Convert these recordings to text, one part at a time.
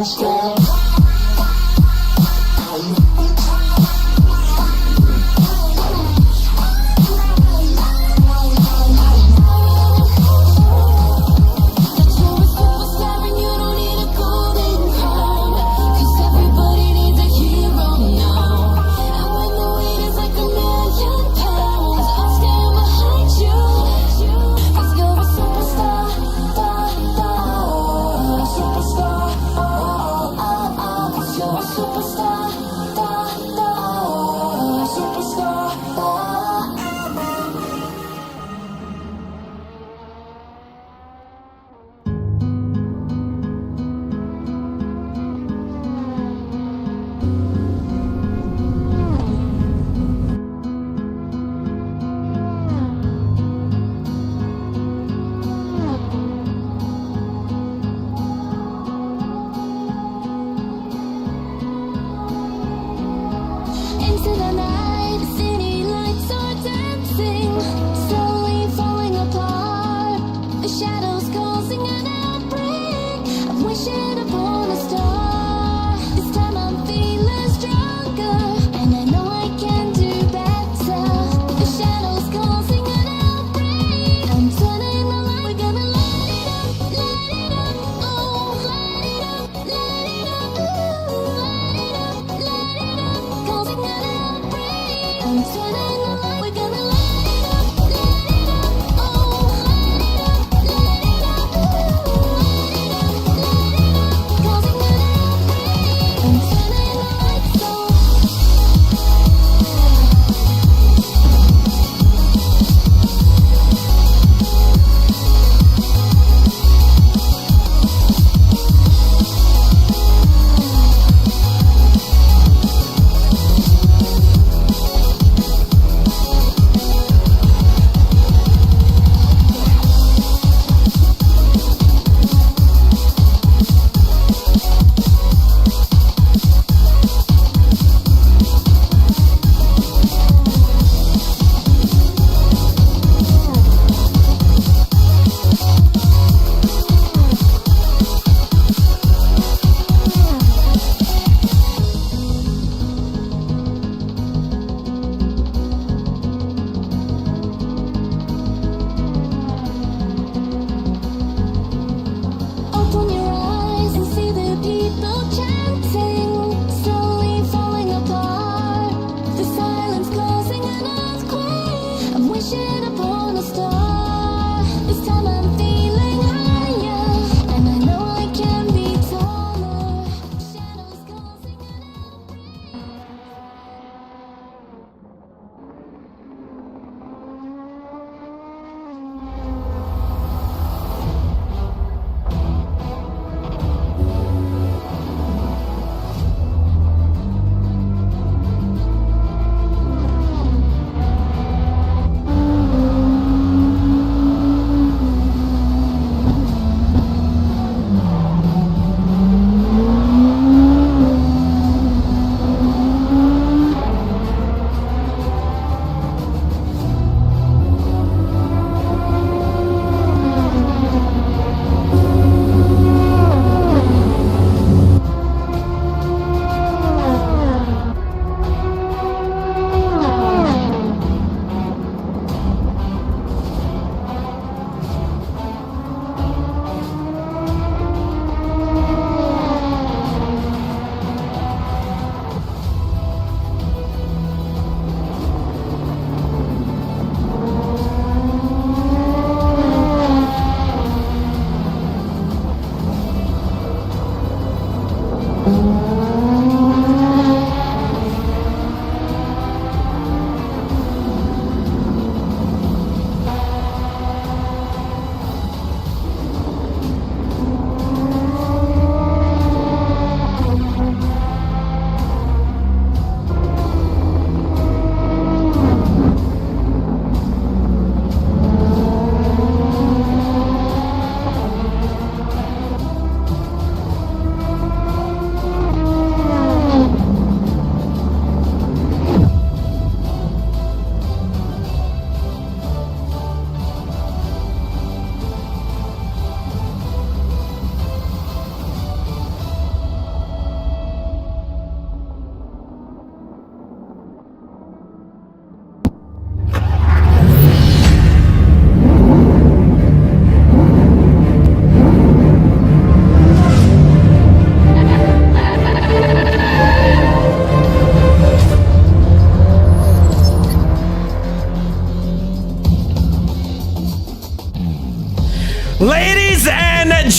superstar.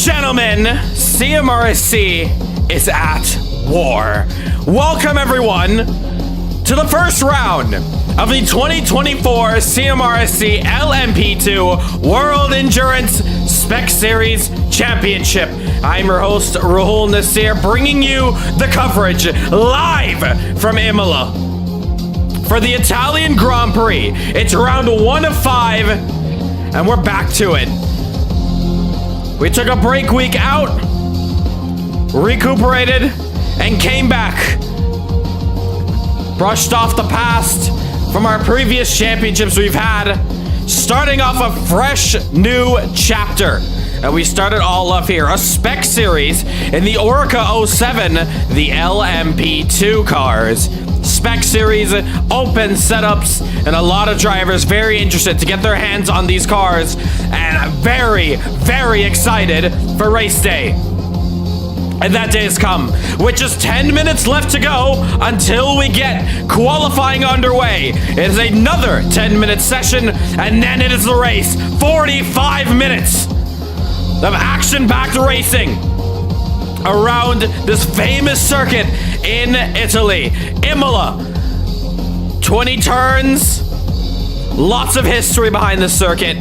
Gentlemen, CMRSC is at war. Welcome everyone to the first round of the 2024 CMRSC LMP2 World Endurance Spec Series Championship. I'm your host, Rahul Nasir, bringing you the coverage live from Imola for the Italian Grand Prix. It's round 1 of 5, and we're back to it. We took a break week out, recuperated, and came back. Brushed off the past from our previous championships we've had, starting off a fresh new chapter. And we started all off here, a spec series in the Orca 07, the LMP2 cars. Spec series, open setups, and a lot of drivers very interested to get their hands on these cars, and very, very excited for race day. And that day has come, with just 10 minutes left to go until we get qualifying underway. It is another 10-minute session, and then it is the race. 45 minutes of action-packed racing around this famous circuit in Italy, Imola. 20 turns, lots of history behind this circuit.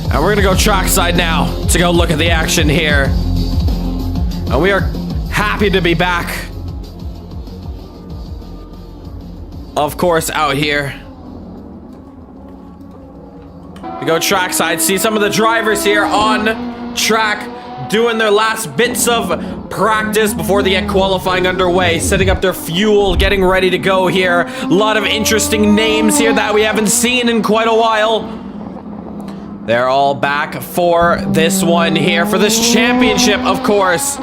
And we're gonna go trackside now to go look at the action here. And we are happy to be back, of course, out here. We go trackside, see some of the drivers here on track doing their last bits of practice before they get qualifying underway, setting up their fuel, getting ready to go here. A lot of interesting names here that we haven't seen in quite a while. They're all back for this one here, for this championship, of course.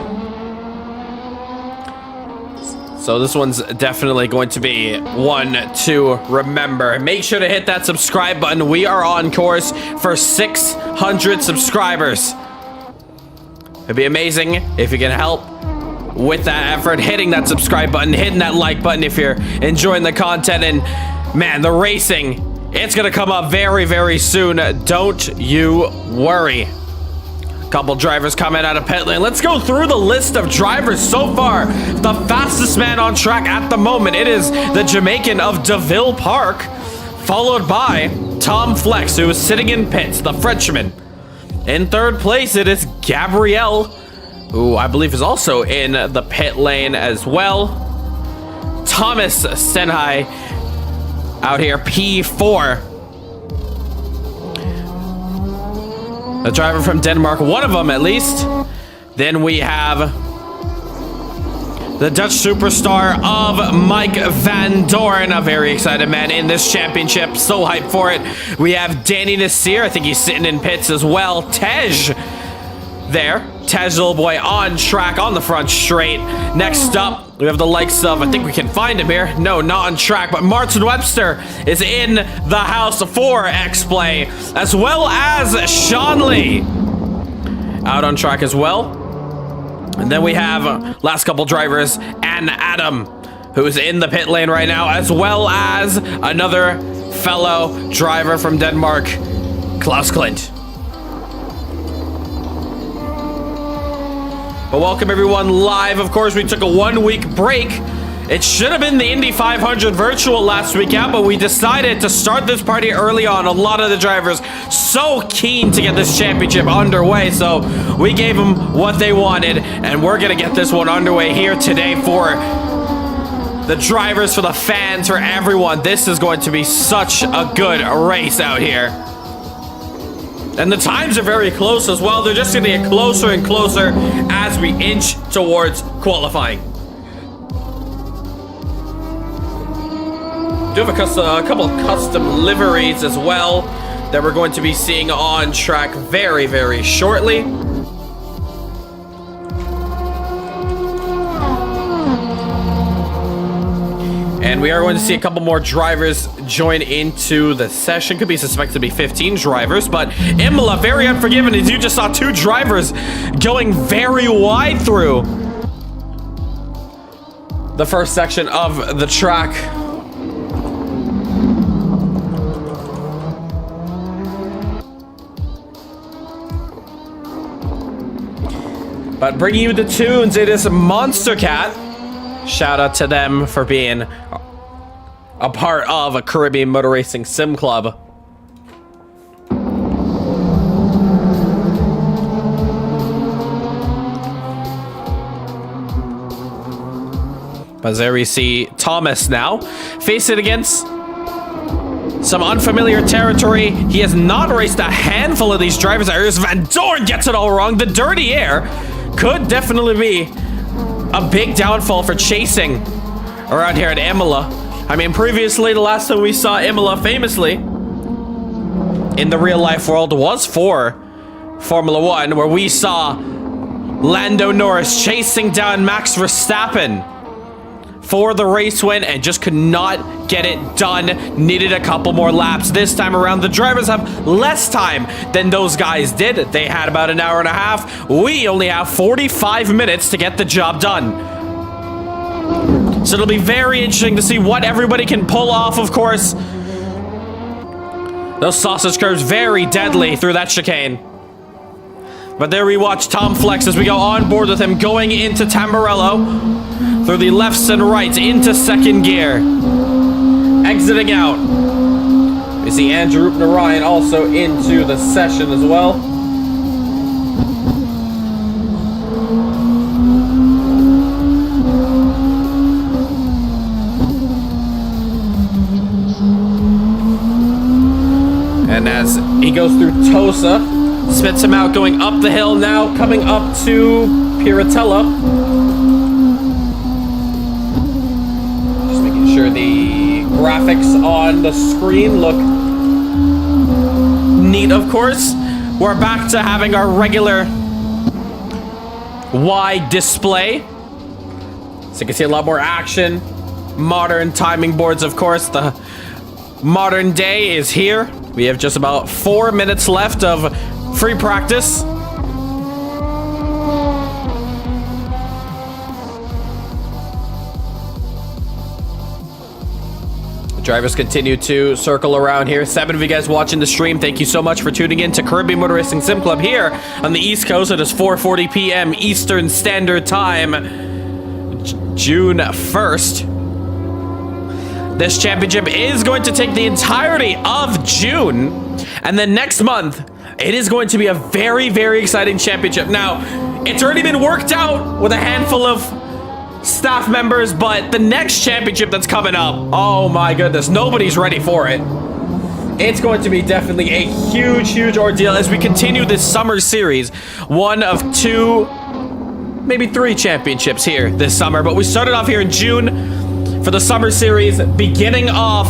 So this one's definitely going to be one to remember. Make sure to hit that subscribe button. We are on course for 600 subscribers. It'd be amazing if you can help with that effort, hitting that subscribe button, hitting that like button if you're enjoying the content. And man, the racing, it's gonna come up very, very soon. Don't you worry. Couple drivers coming out of pit lane. Let's go through the list of drivers so far. The fastest man on track at the moment, it is the Jamaican of Deville Park, followed by Tom Flex, who is sitting in pits, the Frenchman. In third place, it is Gabrielle, who I believe is also in the pit lane as well. Thomas Senhai out here, P4. A driver from Denmark, one of them at least. Then we have the Dutch superstar of Mike Van Doorn, a very excited man in this championship. So hyped for it. We have Danny Nasir. I think he's sitting in pits as well. Tej there. Tej, little boy, on track on the front straight. Next up, we have the likes of, I think we can find him here. No, not on track, but Martin Webster is in the house for X-Play, as well as Sean Lee out on track as well. And then we have last couple drivers, and Adam, who's in the pit lane right now, as well as another fellow driver from Denmark, Klaus Klint. But welcome everyone live. Of course, we took a 1-week break. It should have been the Indy 500 virtual last weekend, but we decided to start this party early on. A lot of the drivers so keen to get this championship underway, so we gave them what they wanted, and we're gonna get this one underway here today for the drivers, for the fans, for everyone. This is going to be such a good race out here. And the times are very close as well. They're just gonna get closer and closer as we inch towards qualifying. Do have a couple of custom liveries as well that we're going to be seeing on track very, very shortly. And we are going to see a couple more drivers join into the session. Could be suspected to be 15 drivers, but Imola, very unforgiving, as you just saw 2 drivers going very wide through the first section of the track. But bringing you the tunes, it is Monstercat. Shout out to them for being a part of a Caribbean Motor Racing Sim Club. But there we see Thomas now face it against some unfamiliar territory. He has not raced a handful of these drivers. Iris Van Doorn gets it all wrong. The dirty air could definitely be a big downfall for chasing around here at Imola. I mean, previously, the last time we saw Imola famously in the real life world was for Formula One, where we saw Lando Norris chasing down Max Verstappen for the race win and just could not get it done. Needed a couple more laps. This time around, the drivers have less time than those guys did. They had about an hour and a half. We only have 45 minutes to get the job done. So it'll be very interesting to see what everybody can pull off, of course. Those sausage curves very deadly through that chicane. But there we watch Tom flex as we go on board with him going into Tamburello. Through the lefts and rights into second gear. Exiting out. We see Andrew Narayan also into the session as well. And as he goes through Tosa, spits him out going up the hill now, coming up to Piratella. Sure the graphics on the screen look neat, of course. We're back to having our regular wide display. So you can see a lot more action. Modern timing boards, of course. The modern day is here. We have just about 4 minutes left of free practice. Drivers continue to circle around here. 7 of you guys watching the stream, thank you so much for tuning in to Caribbean Motor Racing Sim Club here on the East Coast. It is 4:40 p.m. Eastern Standard Time, June 1st. This championship is going to take the entirety of June, and then next month, it is going to be a very, very exciting championship. Now, it's already been worked out with a handful of staff members, but the next championship that's coming up, oh my goodness, nobody's ready for it. It's going to be definitely a huge, huge ordeal as we continue this summer series. One of 2, maybe 3 championships here this summer, but we started off here in June for the summer series, beginning off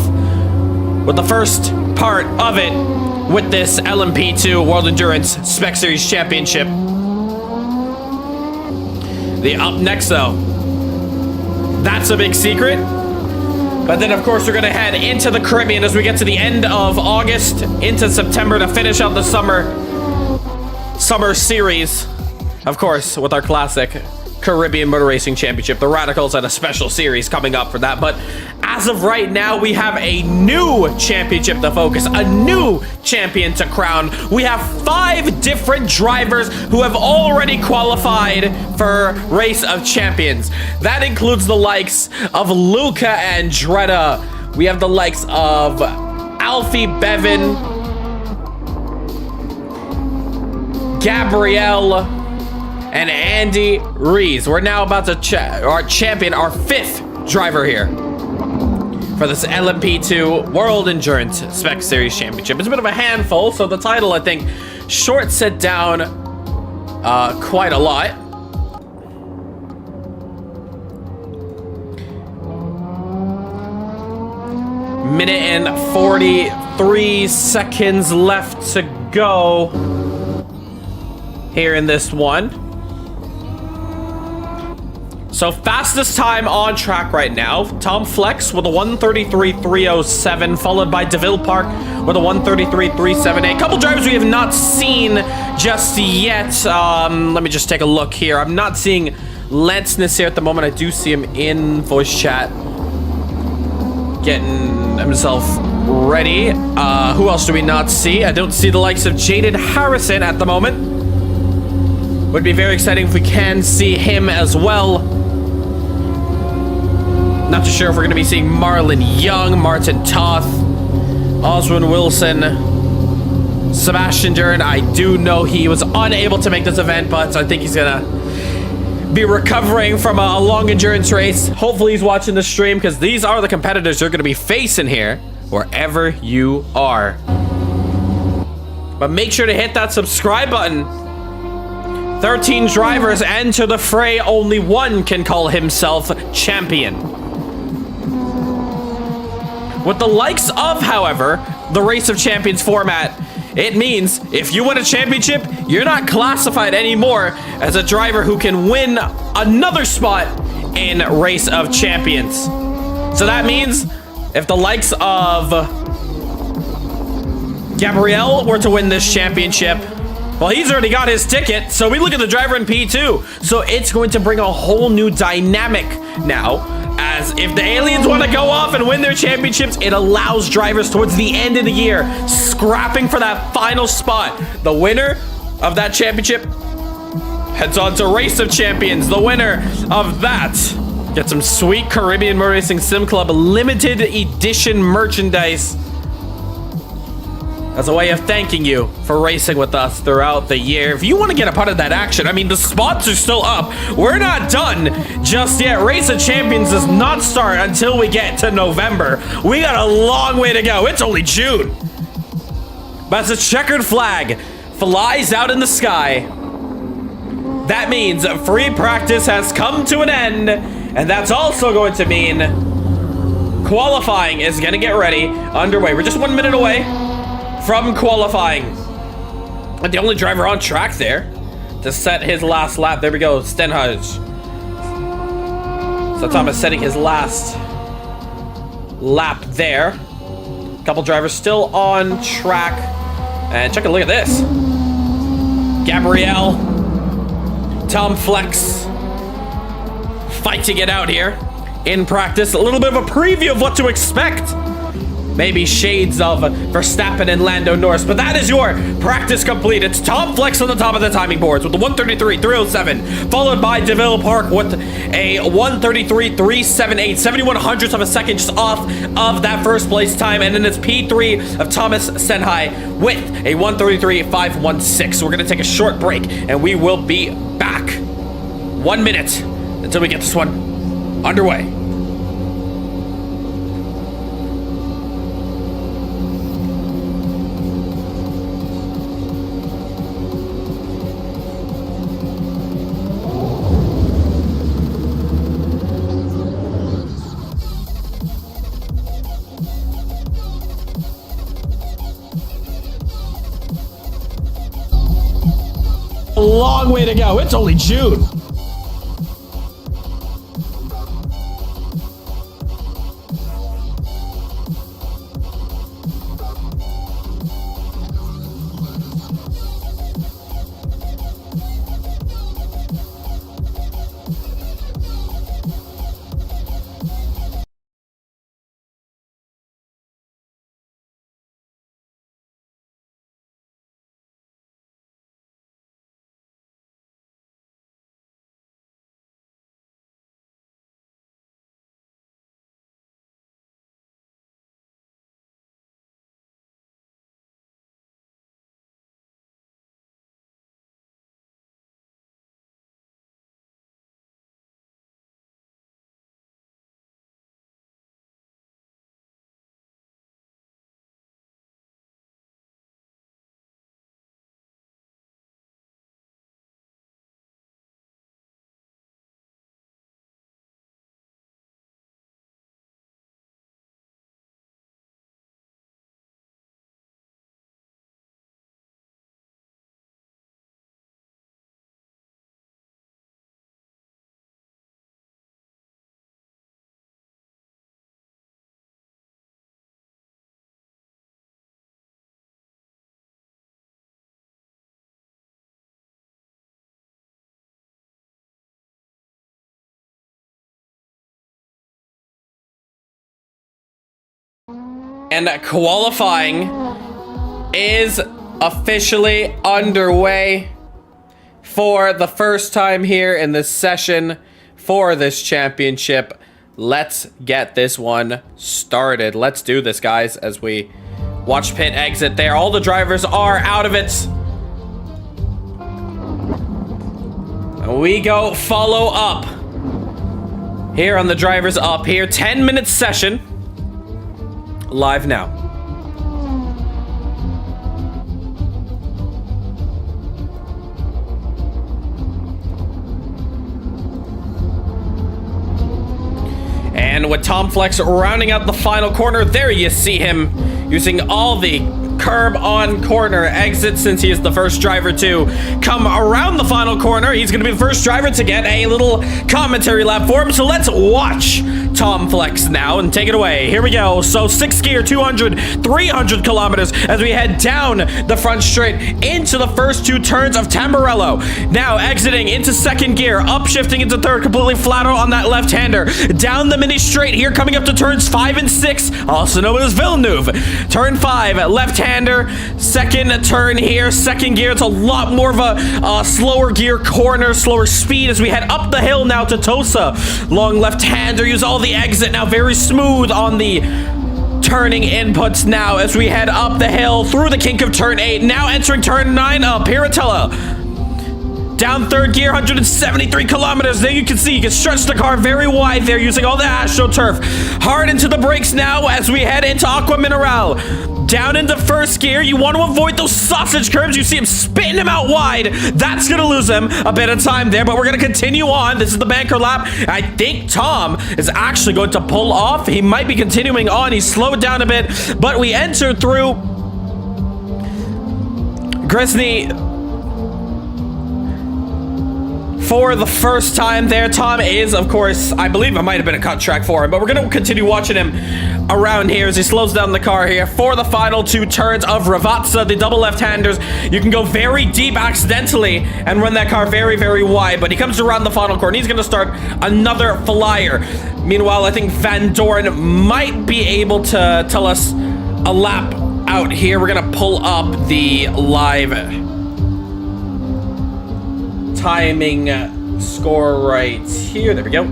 with the first part of it with this LMP2 World Endurance Spec Series Championship. The up next though, that's a big secret. But then, of course, we're going to head into the Caribbean as we get to the end of August, into September to finish out the summer series. Of course, with our classic Caribbean Motor Racing Championship. The Radicals had a special series coming up for that. But as of right now, we have a new championship to focus, a new champion to crown. We have 5 different drivers who have already qualified for Race of Champions. That includes the likes of Luca Andretta. We have the likes of Alfie Bevan, Gabrielle, and Andy Rees. We're now about to champion our 5th driver here for this LMP2 World Endurance Spec Series Championship. It's a bit of a handful, so the title, I think, shorts it down quite a lot. Minute and 43 seconds left to go here in this one. So fastest time on track right now, Tom Flex with a 1:33.307, followed by DeVille Park with a 1:33.378. A couple drivers we have not seen just yet. Let me just take a look here. I'm not seeing Lance here at the moment. I do see him in voice chat getting himself ready. Who else do we not see? I don't see the likes of Jaden Harrison at the moment. Would be very exciting if we can see him as well. Not too sure if we're going to be seeing Marlon Young, Martin Toth, Oswin Wilson, Sebastian Dern. I do know he was unable to make this event, but I think he's going to be recovering from a long endurance race. Hopefully he's watching the stream, because these are the competitors you're going to be facing here, wherever you are. But make sure to hit that subscribe button. 13 drivers enter the fray. Only one can call himself champion. With the likes of, however, the Race of Champions format, it means if you win a championship, you're not classified anymore as a driver who can win another spot in Race of Champions. So that means if the likes of Gabriel were to win this championship, well, he's already got his ticket, so we look at the driver in P2. So it's going to bring a whole new dynamic now, as if the aliens want to go off and win their championships, it allows drivers towards the end of the year scrapping for that final spot. The winner of that championship heads on to Race of Champions. The winner of that gets some sweet Caribbean Motor Racing Sim Club limited edition merchandise as a way of thanking you for racing with us throughout the year. If you want to get a part of that action, I mean, the spots are still up. We're not done just yet. Race of Champions does not start until we get to November. We got a long way to go. It's only June. But as a checkered flag flies out in the sky, that means free practice has come to an end. And that's also going to mean qualifying is going to get ready, underway. We're just 1 minute away from qualifying. And the only driver on track there to set his last lap. There we go, Stenhuis. So Thomas setting his last lap there. Couple drivers still on track. And check a look at this. Gabriel, Tom Flex fighting it out here in practice. A little bit of a preview of what to expect. Maybe shades of Verstappen and Lando Norris, but that is your practice complete. It's Tom Flex on the top of the timing boards with the 133.307, followed by DeVille Park with a 133.378, 71 hundredths of a second just off of that first place time, and then it's P3 of Thomas Senhai with a 133.516. We're gonna take a short break, and we will be back. 1 minute until we get this one underway. A long way to go. It's only June. And qualifying is officially underway. for the first time here in this session for this championship. Let's get this one started. Let's do this, guys, as we watch pit exit there. All the drivers are out of it. And we go follow up here on the drivers up here. 10-minute session. Live now. And with Tom Flex rounding out the final corner, there you see him using all the curb on corner exit, since he is the first driver to come around the final corner. He's going to be the first driver to get a little commentary lap for him. So let's watch Tom Flex now and take it away. Here we go. So 6th gear, 200, 300 kilometers as we head down the front straight into the first 2 turns of Tamburello. Now exiting into 2nd gear, upshifting into 3rd, completely flat out on that left-hander. Down the mini straight here, coming up to turns 5 and 6, also known as Villeneuve. Turn 5, left-hander. 2nd turn here, 2nd gear. It's a lot more of a slower gear corner, slower speed as we head up the hill now to Tosa. Long left-hander, use all the exit now, very smooth on the turning inputs now as we head up the hill through the kink of turn 8. Now entering turn 9 up Piratella. Down 3rd gear, 173 kilometers. There you can see, you can stretch the car very wide there using all the AstroTurf. Hard into the brakes now as we head into Aqua Mineral. Down into 1st gear, you want to avoid those sausage curbs. You see him spitting him out wide. That's going to lose him a bit of time there, but we're going to continue on. This is the banker lap. I think Tom is actually going to pull off. He might be continuing on. He's slowed down a bit, but we enter through Grisney for the first time there. Tom is, of course, I believe it might have been a cut track for him, but we're going to continue watching him around here as he slows down the car here for the final 2 turns of Ravazza, the double left-handers. You can go very deep accidentally and run that car very, very wide, but he comes around the final corner. He's going to start another flyer. Meanwhile, I think Van Doren might be able to tell us a lap out here. We're going to pull up the live timing score right here. There we go. So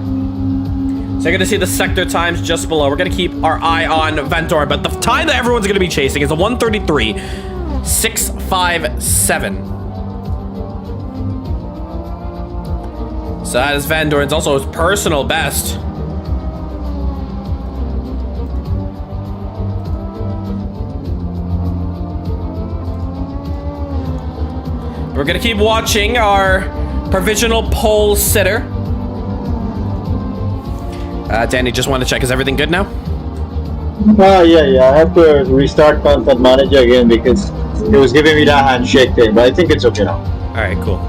you're going to see the sector times just below. We're going to keep our eye on Van Doren, but the time that everyone's going to be chasing is a 1:33.657. So that is Van Doren's also his personal best. We're going to keep watching our provisional pole sitter. Danny, just want to check, is everything good now? Yeah. I have to restart Content Manager again because it was giving me that handshake thing, but I think it's okay now. All right, cool.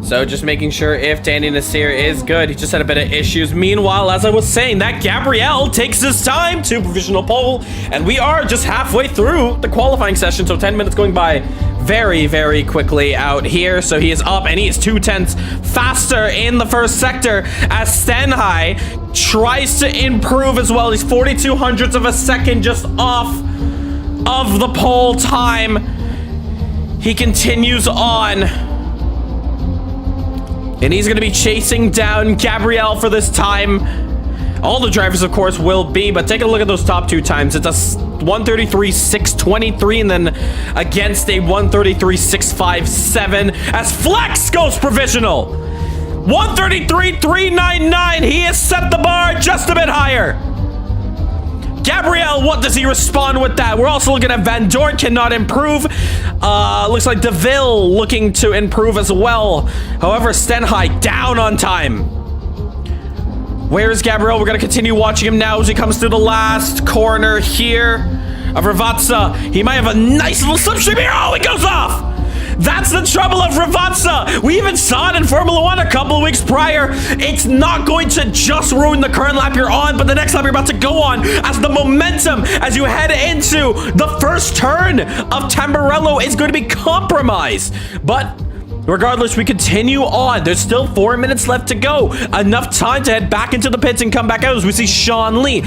So just making sure if Danny Nasir is good. He just had a bit of issues. Meanwhile, as I was saying, that Gabrielle takes his time to provisional pole, and we are just halfway through the qualifying session, so 10 minutes going by very, very quickly out here. So he is up, and he is 2/10 faster in the first sector as Stenhai tries to improve as well. He's 0.42 of a second just off of the pole time. He continues on, and he's going to be chasing down Gabrielle for this time. All the drivers, of course, will be, but take a look at those top 2 times. It's a 1:33.623, and then against a 1:33.657 as Flex goes provisional. 1:33.399. He has set the bar just a bit higher. Gabrielle, what does he respond with that? We're also looking at Van Doren cannot improve. Looks like DeVille looking to improve as well. However, Stenhai down on time. Where is Gabrielle? We're going to continue watching him now as he comes through the last corner here of Ravazza. He might have a nice little slipstream here. Oh, he goes off. That's the trouble of Ravazza. We even saw it in Formula 1 a couple of weeks prior. It's not going to just ruin the current lap you're on, but the next lap you're about to go on, as the momentum as you head into the first turn of Tamburello is going to be compromised. But Regardless, we continue on. There's still 4 minutes left to go. Enough time to head back into the pits and come back out as we see Sean Lee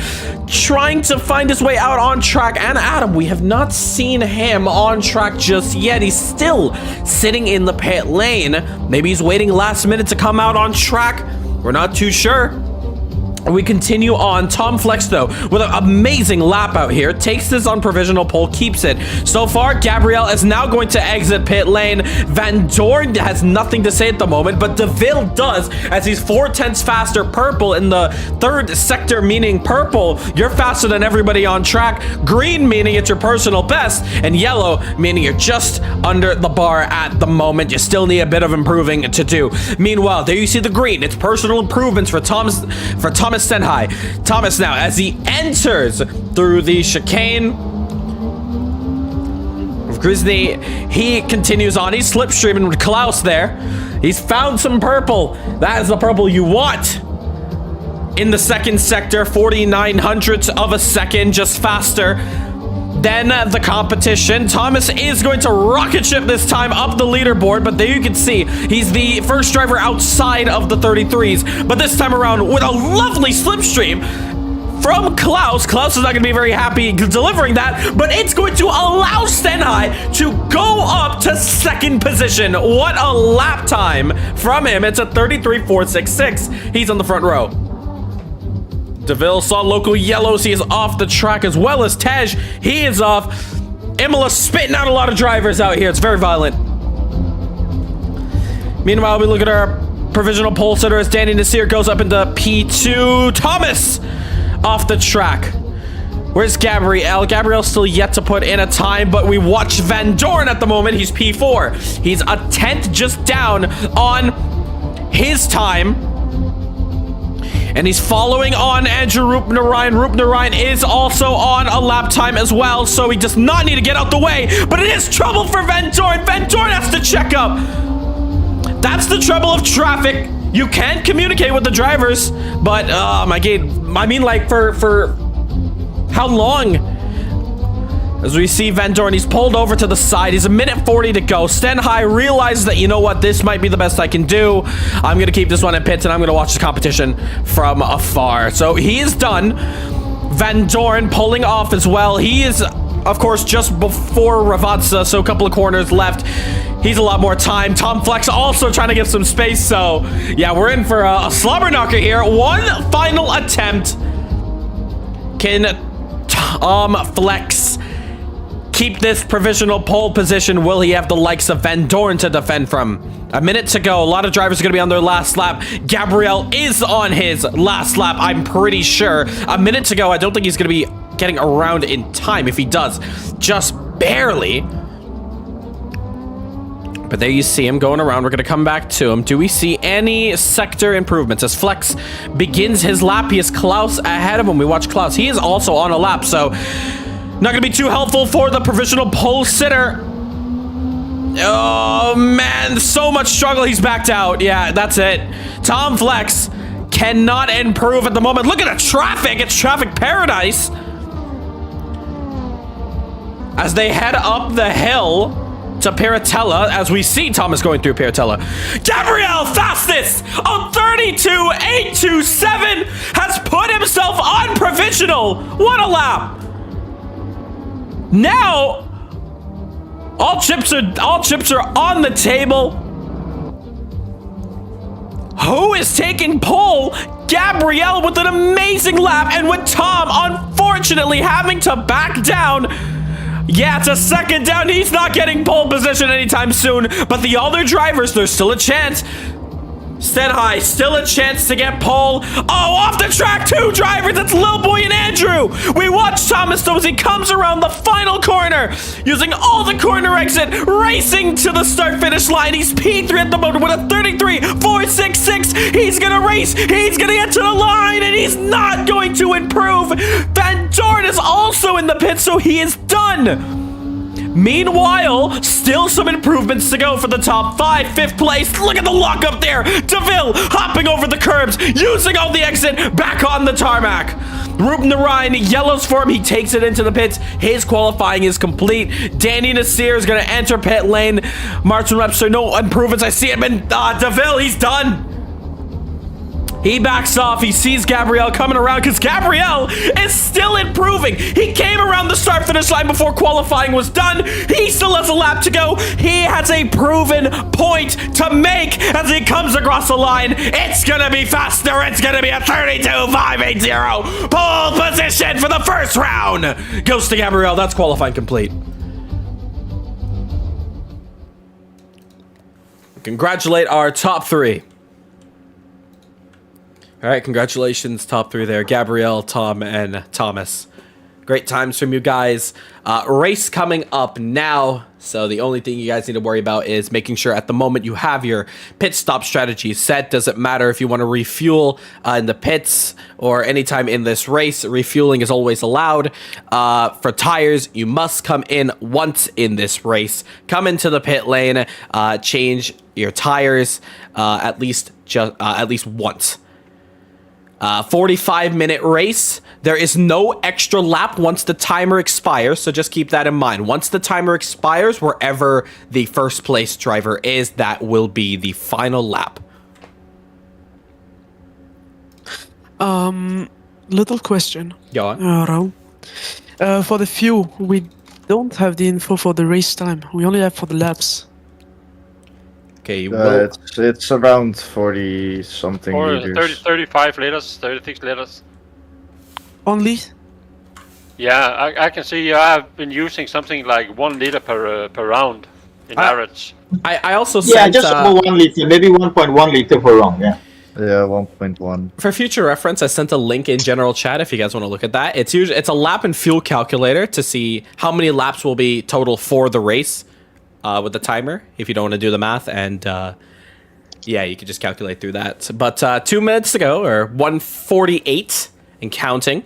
trying to find his way out on track. And Adam, we have not seen him on track just yet. He's still sitting in the pit lane. Maybe he's waiting last minute to come out on track. We're not too sure. We continue on. Tom Flex, though, with an amazing lap out here, takes this on provisional pole, keeps it. So far, Gabriel is now going to exit pit lane. Van Dorn has nothing to say at the moment, but DeVille does, as he's 4/10ths faster. Purple in the 3rd sector, meaning purple, you're faster than everybody on track. Green, meaning it's your personal best. And yellow, meaning you're just under the bar at the moment. You still need a bit of improving to do. Meanwhile, there you see the green. It's personal improvements for Thomas Stenhai. Thomas now, as he enters through the chicane of Grizzly, he continues on. He's slipstreaming with Klaus there. He's found some purple. That is the purple you want. In the 2nd sector, 49/100ths of a second, just faster than the competition. Thomas is going to rocket ship this time up the leaderboard, but there you can see he's the first driver outside of the 33s. But this time around with a lovely slipstream from Klaus. Klaus is not going to be very happy delivering that, but it's going to allow Stenhai to go up to 2nd position. What a lap time from him. It's a 33.466. He's on the front row. DeVille saw local yellows. He is off the track, as well as Tej. He is off. Imola spitting out a lot of drivers out here. It's very violent. Meanwhile, we look at our provisional pole sitter as Danny Nasir goes up into P2. Thomas off the track. Where's Gabriel? Gabriel's still yet to put in a time, but we watch Van Dorn at the moment. He's P4. He's a 10th just down on his time. And he's following on Andrew Roopnarayan. Roopnarayan is also on a lap time as well, so he does not need to get out the way. But it is trouble for Van Dorn. Van Dorn has to check up. That's the trouble of traffic. You can communicate with the drivers, but my God, I mean, like for how long? As we see Van Dorn, he's pulled over to the side. He's a minute 40 to go. Stenhai realizes that, you know what, this might be the best I can do. I'm going to keep this one in pits, and I'm going to watch the competition from afar. So he is done. Van Dorn pulling off as well. He is, of course, just before Ravazza, so a couple of corners left. He's a lot more time. Tom Flex also trying to get some space. So, yeah, we're in for a slobber knocker here. One final attempt. Can Tom Flex keep this provisional pole position? Will he have the likes of Van Dorn to defend from? A minute to go. A lot of drivers are going to be on their last lap. Gabriel is on his last lap, I'm pretty sure. A minute to go. I don't think he's going to be getting around in time. If he does, just barely. But there you see him going around. We're going to come back to him. Do we see any sector improvements? As Flex begins his lap, he is Klaus ahead of him. We watch Klaus. He is also on a lap, so not going to be too helpful for the provisional pole sitter. Oh, man. So much struggle. He's backed out. Yeah, that's it. Tom Flex cannot improve at the moment. Look at the traffic. It's traffic paradise. As they head up the hill to Paratella, as we see Thomas going through Paratella. Gabriel, fastest on 32.827, has put himself on provisional. What a lap. Now, all chips are on the table. Who is taking pole? Gabriel with an amazing lap, and with Tom unfortunately having to back down. Yeah, it's a second down. He's not getting pole position anytime soon, but the other drivers, there's still a chance. Stenhai, still a chance to get pole. Oh, off the track, 2 drivers. It's Lil Boy and Andrew. We watch Thomas though as he comes around the final corner, using all the corner exit, racing to the start-finish line. He's P3 at the moment with a 33.466. He's gonna race. He's gonna get to the line, and he's not going to improve. Van Dorn is also in the pit, so he is done. Meanwhile, still some improvements to go for the top 5. 5th place. Look at the lock up there. DeVille hopping over the curbs, using all the exit, back on the tarmac. Ruben Ryan yellows for him. He takes it into the pits. His qualifying is complete. Danny Nasir is going to enter pit lane. Martin Webster, no improvements. I see him in DeVille. He's done. He backs off. He sees Gabriel coming around because Gabriel is still improving. He came around the start finish line before qualifying was done. He still has a lap to go. He has a proven point to make as he comes across the line. It's going to be faster. It's going to be a 32.580. Pole position for the first round. Goes to Gabriel. That's qualifying complete. Congratulate our top 3. All right, congratulations, top 3 there. Gabrielle, Tom, and Thomas. Great times from you guys. Race coming up now. So the only thing you guys need to worry about is making sure at the moment you have your pit stop strategy set. Doesn't matter if you want to refuel in the pits or anytime in this race. Refueling is always allowed. For tires, you must come in once in this race. Come into the pit lane, change your tires at least once. 45-minute race. There is no extra lap once the timer expires, so just keep that in mind. Once the timer expires, wherever the first place driver is, that will be the final lap. Little question. Go on. Raul. For the fuel, we don't have the info for the race time. We only have for the laps. Okay, it's around 40 something Or liters. 35 liters, 36 liters. Only? Yeah, I can see I've been using something like 1 liter per round in average. I also Yeah, sent, just over 1 liter, maybe 1.1 liter per round. Yeah. Yeah, 1.1. for future reference, I sent a link in general chat if you guys want to look at that. It's a lap and fuel calculator to see how many laps will be total for the race. With the timer, if you don't want to do the math, and yeah, you can just calculate through that. But 2 minutes to go, or 1:48 and counting.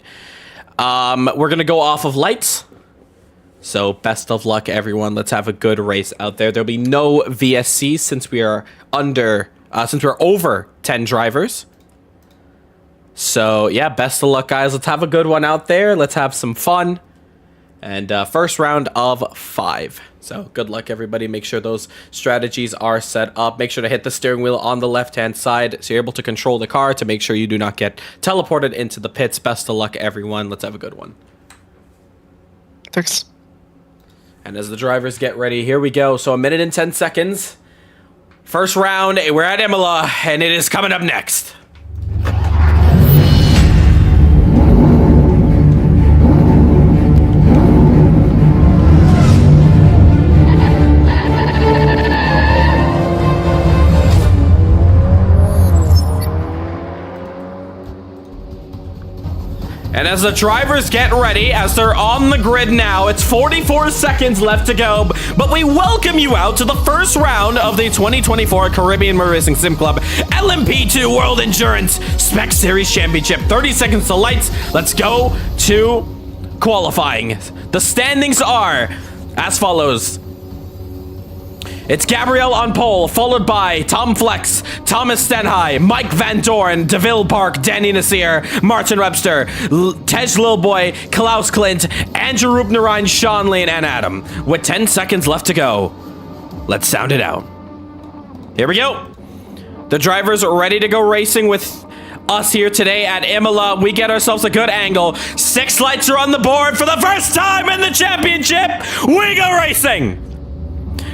We're gonna go off of lights. So best of luck, everyone. Let's have a good race out there. There'll be no VSC since we are over 10 drivers. So yeah, best of luck, guys. Let's have a good one out there. Let's have some fun. And first round of 5. So good luck, everybody. Make sure those strategies are set up. Make sure to hit the steering wheel on the left-hand side so you're able to control the car to make sure you do not get teleported into the pits. Best of luck, everyone. Let's have a good one. Thanks. And as the drivers get ready, here we go. So 1 minute and 10 seconds. First round, we're at Imola, and it is coming up next. And as the drivers get ready, as they're on the grid now, it's 44 seconds left to go. But we welcome you out to the first round of the 2024 Caribbean Motor Racing Sim Club LMP2 World Endurance Spec Series Championship. 30 seconds to lights. Let's go to qualifying. The standings are as follows. It's Gabriel on pole, followed by Tom Flex, Thomas Stenhigh, Mike Van Doren, DeVille Park, Danny Nasir, Martin Webster, Tej Lilboy, Klaus Clint, Andrew Rubnerine, Sean Lane, and Adam. With 10 seconds left to go, let's sound it out. Here we go. The drivers are ready to go racing with us here today at Imola. We get ourselves a good angle. 6 lights are on the board for the first time in the championship. We go racing.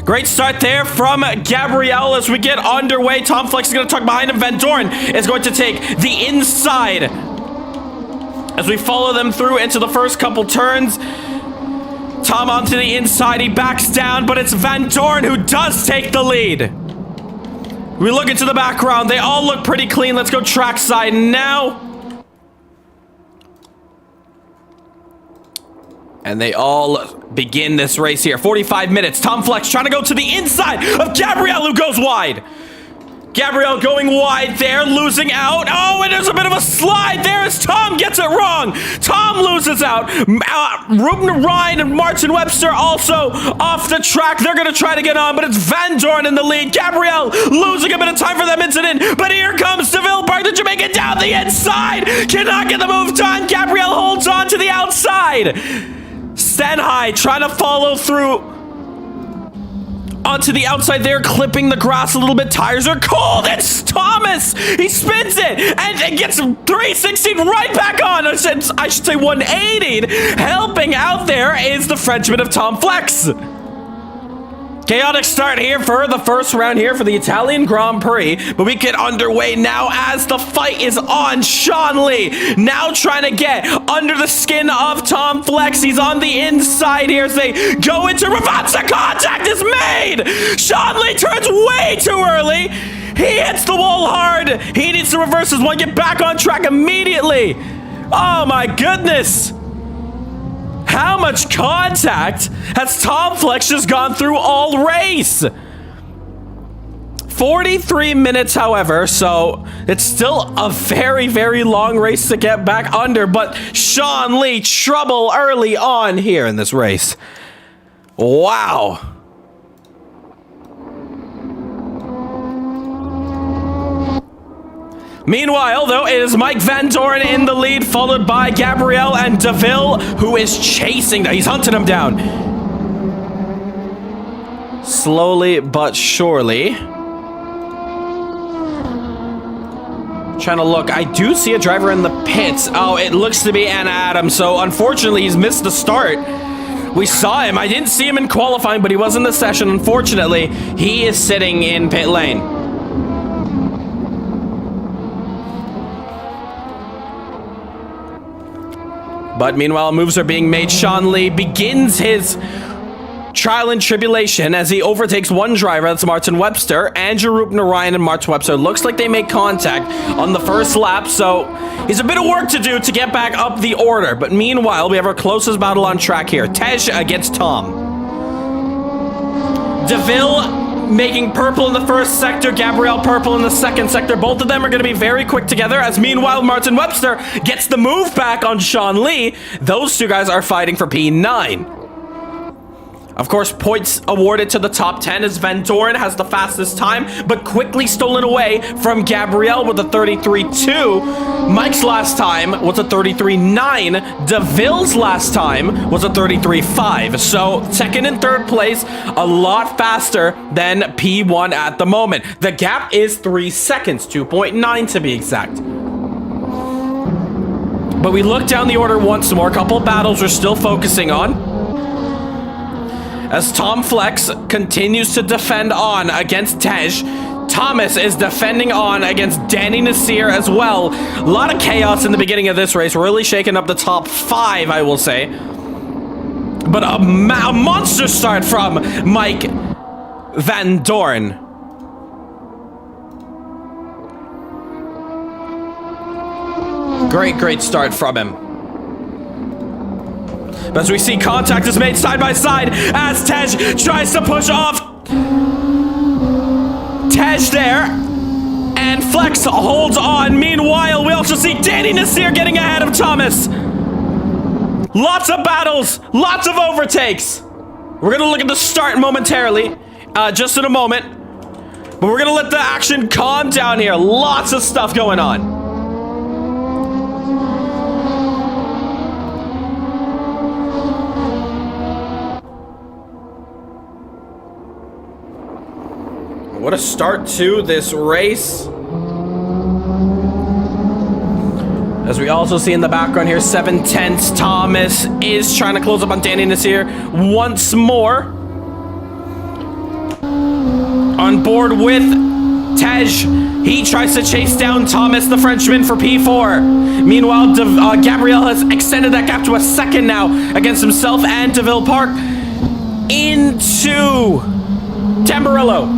Great start there from Gabrielle as we get underway. Tom Flex is going to tuck behind him. Van Doren is going to take the inside as we follow them through into the first couple turns. Tom onto the inside. He backs down, but it's Van Doren who does take the lead. We look into the background. They all look pretty clean. Let's go trackside now. And they all begin this race here. 45 minutes. Tom Flex trying to go to the inside of Gabrielle, who goes wide. Gabriel going wide there, losing out. Oh, and there's a bit of a slide there as Tom gets it wrong. Tom loses out. Ruben Ryan and Martin Webster also off the track. They're going to try to get on, but it's Van Dorn in the lead. Gabriel losing a bit of time for that incident, but here comes DeVille Park, the Jamaican, down the inside. Cannot get the move done. Gabriel holds on to the outside. Stenhigh trying to follow through onto the outside there, clipping the grass a little bit. Tires are cold. It's Thomas. He spins it and gets 316 right back on. I should say 180. Helping out there is the Frenchman of Tom Flex. Chaotic start here for the first round here for the Italian Grand Prix, but we get underway now as the fight is on. Sean Lee now trying to get under the skin of Tom Flex. He's on the inside here as they go into reverse. The contact is made. Sean Lee turns way too early. He hits the wall hard. He needs to reverse this one, get back on track immediately. Oh my goodness. How much contact has Tom Flex just gone through all race? 43 minutes, however, so it's still a very, very long race to get back under, but Sean Lee, trouble early on here in this race. Wow. Meanwhile, though, it is Mike Van Dorn in the lead, followed by Gabriel and DeVille, who is chasing. He's hunting him down. Slowly but surely. Trying to look. I do see a driver in the pits. Oh, it looks to be Anna Adams. So, unfortunately, he's missed the start. We saw him. I didn't see him in qualifying, but he was in the session. Unfortunately, he is sitting in pit lane. But meanwhile, moves are being made. Sean Lee begins his trial and tribulation as he overtakes one driver. That's Martin Webster. Andrew Rupen Ryan and Martin Webster. Looks like they make contact on the first lap, so he's a bit of work to do to get back up the order. But meanwhile, we have our closest battle on track here. Tej against Tom. DeVille making purple in the first sector, Gabriel purple in the second sector. Both of them are going to be very quick together, as meanwhile Martin Webster gets the move back on Sean Lee. Those two guys are fighting for P9. Of course, points awarded to the top 10 as Van Dorn has the fastest time, but quickly stolen away from Gabriel with a 33.2. Mike's last time was a 33.9. DeVille's last time was a 33.5. So second and third place, a lot faster than P1 at the moment. The gap is 3 seconds, 2.9 to be exact. But we look down the order once more. A couple of battles we're still focusing on, as Tom Flex continues to defend on against Tej. Thomas is defending on against Danny Nasir as well. A lot of chaos in the beginning of this race, really shaking up the top 5, I will say. But a monster start from Mike Van Dorn. Great start from him. But as we see, contact is made side by side as Tej tries to push off Tej there, and Flex holds on. Meanwhile, we also see Danny Nasir getting ahead of Thomas. Lots of battles, lots of overtakes. We're gonna look at the start momentarily, just in a moment, but we're gonna let the action calm down here. Lots of stuff going on. What a start to this race. As we also see in the background here, 7/10. Thomas is trying to close up on Danny Nasir once more. On board with Tej. He tries to chase down Thomas, the Frenchman, for P4. Meanwhile, Gabriel has extended that gap to a second now against himself and DeVille Park into Tamburello.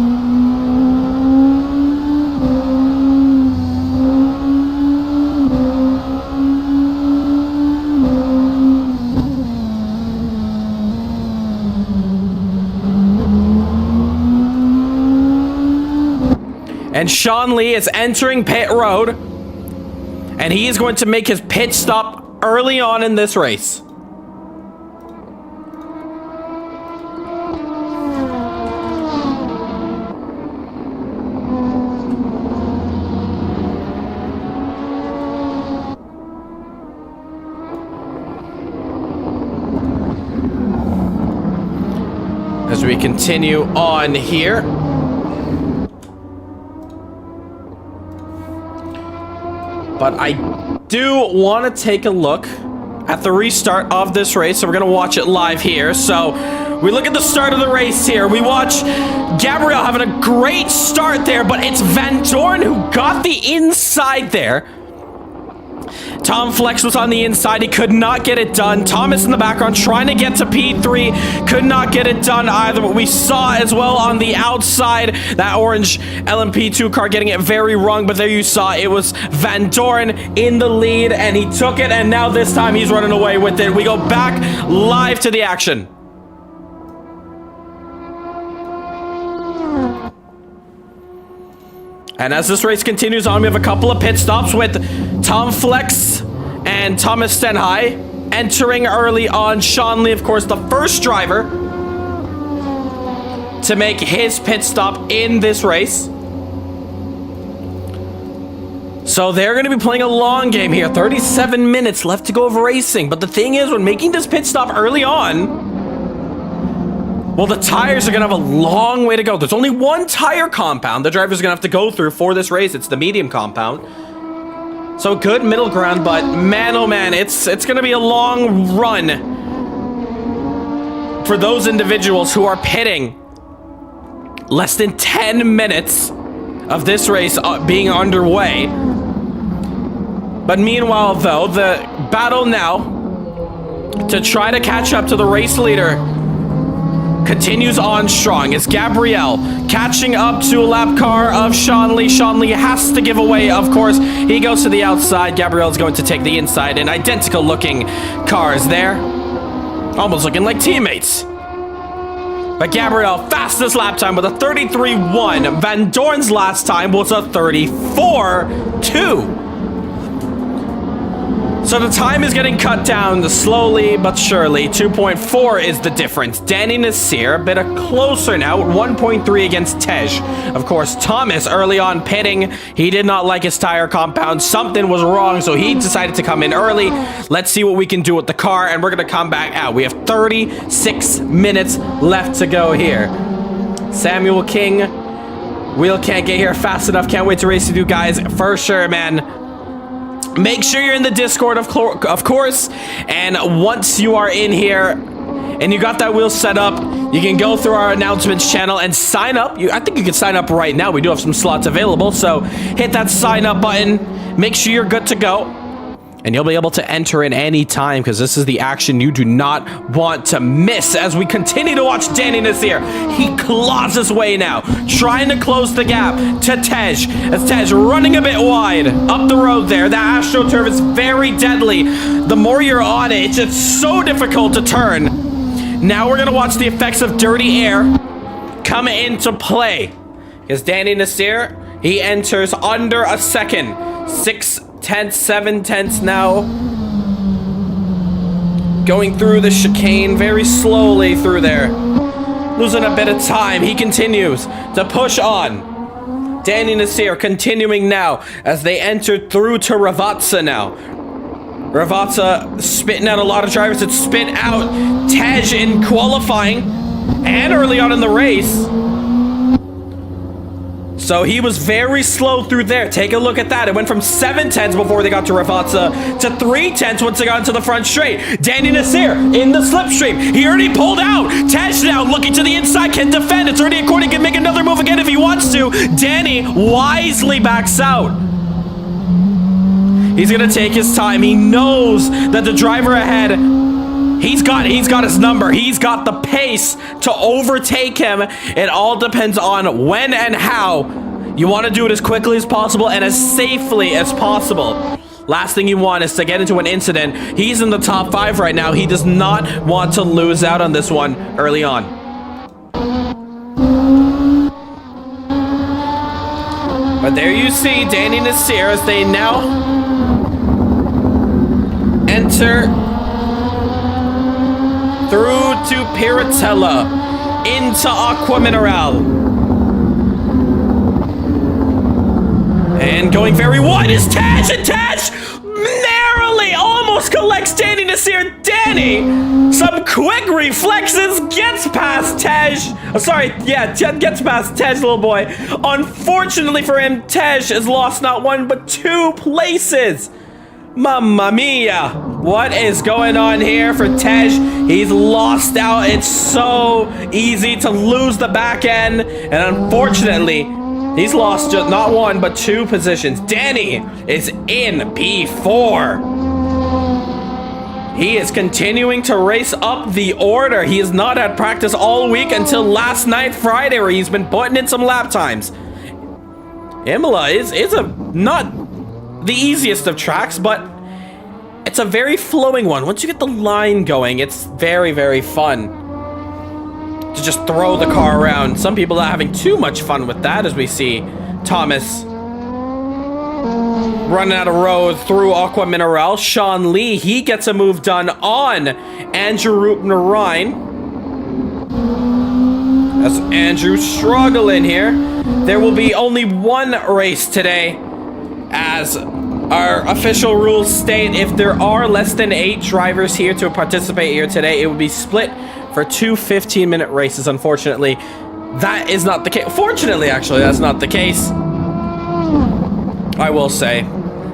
And Sean Lee is entering pit road. And he is going to make his pit stop early on in this race. As we continue on here. But I do want to take a look at the restart of this race. So we're going to watch it live here. So we look at the start of the race here. We watch Gabriel having a great start there, but it's Van Dorn who got the inside there. Tom Flex was on the inside. He could not get it done. Thomas in the background trying to get to P3. Could not get it done either. But we saw as well on the outside that orange LMP2 car getting it very wrong. But there you saw it was Van Dorn in the lead. And he took it. And now this time he's running away with it. We go back live to the action. And as this race continues on, we have a couple of pit stops with Tom Flex and Thomas Stenhai entering early on. Sean Lee, of course, the first driver to make his pit stop in this race. So they're going to be playing a long game here. 37 minutes left to go of racing. But the thing is, when making this pit stop early on, well, the tires are going to have a long way to go. There's only one tire compound the driver's going to have to go through for this race. It's the medium compound. So good middle ground, but man, oh man, it's going to be a long run for those individuals who are pitting less than 10 minutes of this race being underway. But meanwhile, though, the battle now to try to catch up to the race leader continues on strong. It's Gabriel catching up to a lap car of Sean Lee. Sean Lee has to give away, of course. He goes to the outside. Gabriel is going to take the inside. And identical looking cars there. Almost looking like teammates. But Gabriel, fastest lap time with a 33.1. Van Dorn's last time was a 34.2. So the time is getting cut down slowly but surely. 2.4 is the difference. Danny Nasir, a bit closer now, 1.3 against Tej. Of course, Thomas early on pitting. He did not like his tire compound. Something was wrong, so he decided to come in early. Let's see what we can do with the car, and we're going to come back out. We have 36 minutes left to go here. Samuel King, Wheel can't get here fast enough. Can't wait to race with you guys for sure, man. Make sure you're in the Discord, of course, and once you are in here and you got that wheel set up, you can go through our announcements channel and sign up. I think you can sign up right now. We do have some slots available, so hit that sign up button. Make sure you're good to go. And you'll be able to enter in any time because this is the action you do not want to miss as we continue to watch Danny Nasir. He claws his way now, trying to close the gap to Tej. As Tej running a bit wide up the road there. The AstroTurf is very deadly. The more you're on it, it's just so difficult to turn. Now we're going to watch the effects of dirty air come into play. Because Danny Nasir, he enters under a second. 6/10, 7/10 now. Going through the chicane very slowly through there. Losing a bit of time. He continues to push on. Danny Nasir continuing now as they enter through to Ravazza now. Ravazza spitting out a lot of drivers that spit out Tej in qualifying and early on in the race. So he was very slow through there. Take a look at that. It went from 7/10 before they got to Ravazza to 3/10 once they got into the front straight. Danny Nasir in the slipstream. He already pulled out. Tej now looking to the inside, can defend. It's already according, can make another move again if he wants to. Danny wisely backs out. He's gonna take his time. He knows that the driver ahead, he's got his number. He's got the pace to overtake him. It all depends on when and how. You want to do it as quickly as possible and as safely as possible. Last thing you want is to get into an incident. He's in the top 5 right now. He does not want to lose out on this one early on. But there you see Danny Nasir as they now enter through to Piratella into Aqua Mineral. And going very wide is Taj, and Taj narrowly almost collects Danny Nasir. Danny, some quick reflexes, gets past Tej. Gets past Tej, little boy. Unfortunately for him, Tej has lost not one but 2 places. Mamma mia. What is going on here for Tej? He's lost out. It's so easy to lose the back end. And unfortunately, he's lost just not 1 but 2 positions. Danny is in P4. He is continuing to race up the order. He has not had practice all week until last night, Friday, where he's been putting in some lap times. Imola is not the easiest of tracks, but it's a very flowing one. Once you get the line going, it's very, very fun to just throw the car around. Some people are having too much fun with that, as we see Thomas running out of road through Aqua Mineral. Sean Lee, he gets a move done on Andrew Rupner-Rhine. As Andrew struggling here. There will be only 1 race today, as our official rules state if there are less than 8 drivers here to participate here today, it will be split for 2 15-minute races. Unfortunately, that is not the case. Fortunately, actually, that's not the case, I will say,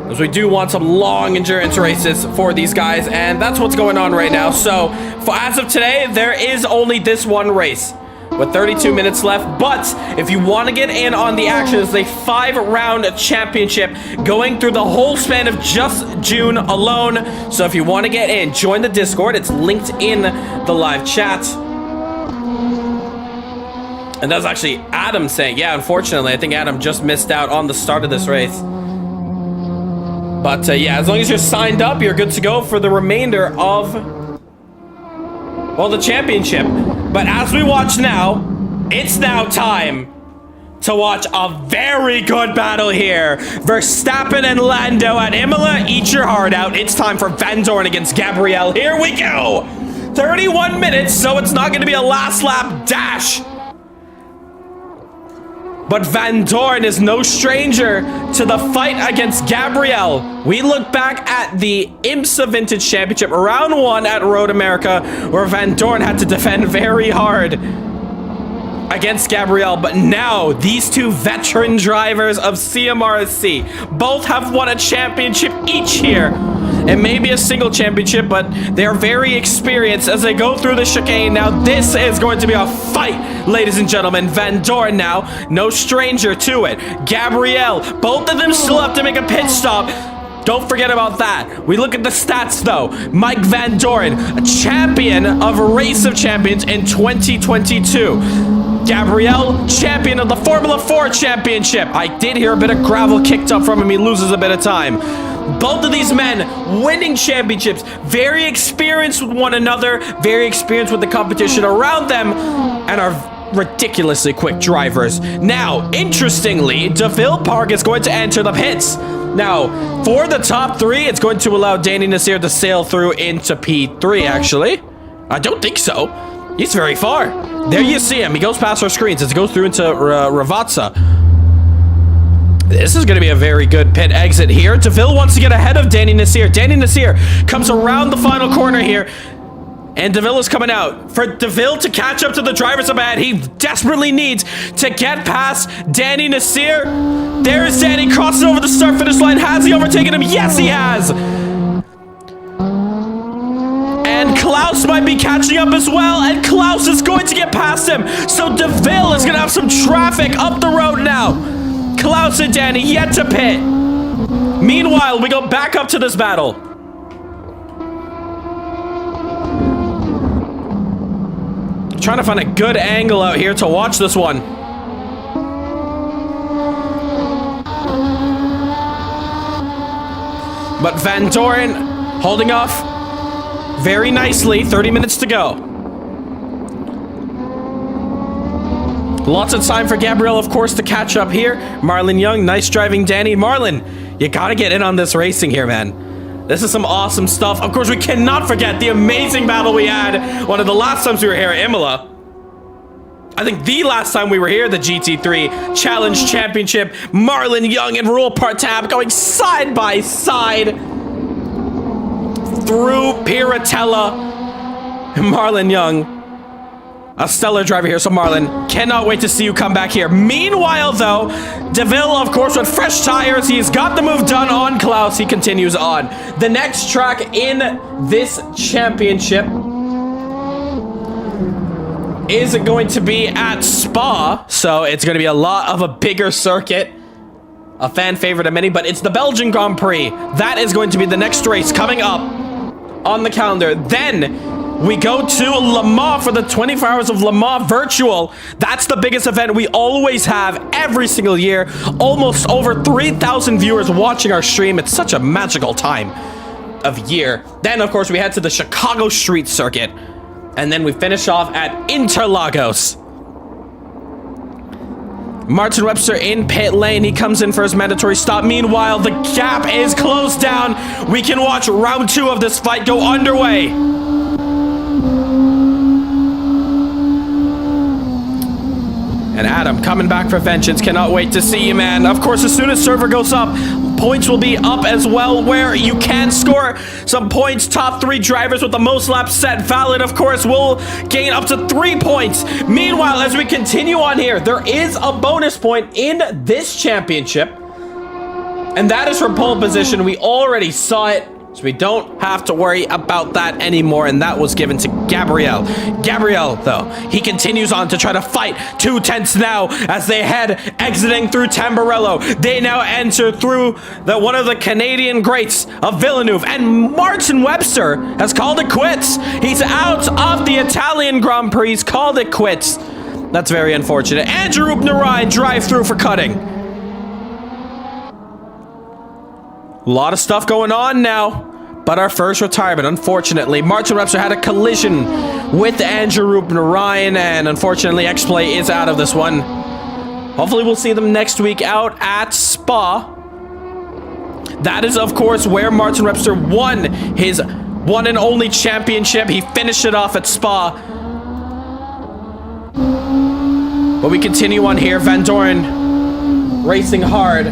as we do want some long endurance races for these guys, and that's what's going on right now. So, as of today, there is only this 1 race with 32 minutes left, but if you want to get in on the action, it's a 5-round championship going through the whole span of just June alone. So if you want to get in, join the Discord. It's linked in the live chat. And that's actually Adam saying, yeah, unfortunately, I think Adam just missed out on the start of this race. But yeah, as long as you're signed up, you're good to go for the remainder of, well, the championship. But as we watch now, it's now time to watch a very good battle here. Verstappen and Lando at Imola, eat your heart out. It's time for Van Dorn against Gabriel. Here we go. 31 minutes, so it's not going to be a last lap dash. But Van Dorn is no stranger to the fight against Gabriel. We look back at the IMSA Vintage Championship, round 1 at Road America, where Van Dorn had to defend very hard against Gabriel. But now, these 2 veteran drivers of CMRSC both have won a championship each here. It may be a single championship, but they're very experienced as they go through the chicane. Now, this is going to be a fight, ladies and gentlemen. Van Dorn now, no stranger to it. Gabriel, both of them still have to make a pit stop. Don't forget about that. We look at the stats, though. Mike Van Dorn, a champion of Race of Champions in 2022. Gabriel, champion of the Formula 4 Championship. I did hear a bit of gravel kicked up from him. He loses a bit of time. Both of these men winning championships, very experienced with one another, very experienced with the competition around them, and are ridiculously quick drivers. Now, interestingly, DeVille Park is going to enter the pits. Now, for the top 3, it's going to allow Danny Nasir to sail through into P3, actually. I don't think so. He's very far. There you see him. He goes past our screens as he goes through into Ravazza. This is going to be a very good pit exit here. DeVille wants to get ahead of Danny Nasir. Danny Nasir comes around the final corner here, and DeVille is coming out. For DeVille to catch up to the drivers up ahead, he desperately needs to get past Danny Nasir. There is Danny crossing over the start-finish line. Has he overtaken him? Yes, he has. And Klaus might be catching up as well, and Klaus is going to get past him. So DeVille is going to have some traffic up the road now. Klaus and Danny yet to pit. Meanwhile, we go back up to this battle. Trying to find a good angle out here to watch this one. But Van Dorn holding off very nicely. 30 minutes to go. Lots of time for Gabriel, of course, to catch up here. Marlon Young, nice driving, Danny. Marlon, you gotta get in on this racing here, man. This is some awesome stuff. Of course, we cannot forget the amazing battle we had one of the last times we were here at Imola. I think the last time we were here, the GT3 Challenge Championship. Marlon Young and Rule Partab going side by side through Piratella. Marlon Young, a stellar driver here. So Marlon, cannot wait to see you come back here. Meanwhile, though, DeVille, of course, with fresh tires. He's got the move done on Klaus. He continues on. The next track in this championship is going to be at Spa. So it's going to be a lot of a bigger circuit. A fan favorite of many, but it's the Belgian Grand Prix. That is going to be the next race coming up on the calendar. Then we go to Le Mans for the 24 Hours of Le Mans Virtual. That's the biggest event we always have every single year. Almost over 3,000 viewers watching our stream. It's such a magical time of year. Then, of course, we head to the Chicago Street Circuit. And then we finish off at Interlagos. Martin Webster in pit lane. He comes in for his mandatory stop. Meanwhile, the gap is closed down. We can watch round 2 of this fight go underway. And Adam coming back for vengeance. Cannot wait to see you, man. Of course, as soon as server goes up, points will be up as well, where you can score some points. Top 3 drivers with the most laps set valid, of course, will gain up to 3 points. Meanwhile, as we continue on here, there is a bonus point in this championship, and that is for pole position. We already saw it, so we don't have to worry about that anymore, and that was given to Gabriel. Gabriel, though, he continues on to try to fight 2 tenths now as they head exiting through Tamburello. They now enter through one of the Canadian greats of Villeneuve, and Martin Webster has called it quits. He's out of the Italian Grand Prix. He's called it quits. That's very unfortunate. Andrew Ryan drive through for cutting. A lot of stuff going on now, but our first retirement, unfortunately. Martin Webster had a collision with Andrew Ryan, and unfortunately, X-Play is out of this one. Hopefully, we'll see them next week out at Spa. That is, of course, where Martin Webster won his one and only championship. He finished it off at Spa. But we continue on here. Van Doren racing hard.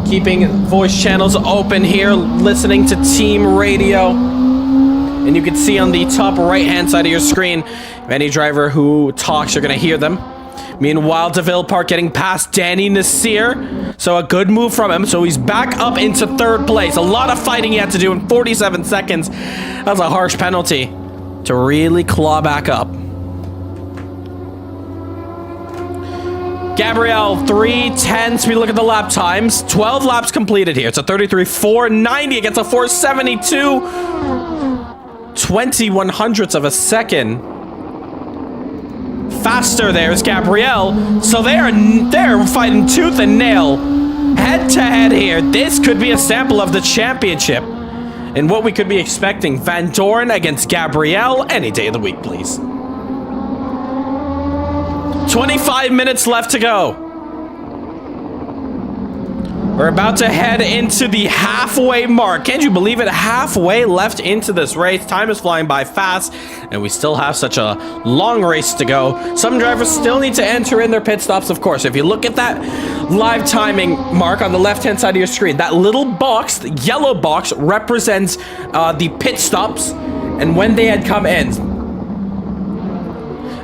Keeping voice channels open here, listening to team radio. And you can see on the top right-hand side of your screen, any driver who talks, you're going to hear them. Meanwhile, DeVille Park getting past Danny Nasir. So a good move from him. So he's back up into 3rd place. A lot of fighting he had to do in 47 seconds. That's a harsh penalty to really claw back up. Gabriel, 3:10. We look at the lap times. 12 laps completed here. It's a 33.490 against a 472. 21 hundredths of a second. Faster there is Gabriel. So they're fighting tooth and nail. Head to head here. This could be a sample of the championship. And what we could be expecting. Van Doren against Gabriel. Any day of the week, please. 25 minutes left to go. We're about to head into the halfway mark. Can't you believe it? Halfway left into this race. Time is flying by fast, and we still have such a long race to go. Some drivers still need to enter in their pit stops, of course. If you look at that live timing mark on the left-hand side of your screen, that little box, the yellow box, represents the pit stops and when they had come in.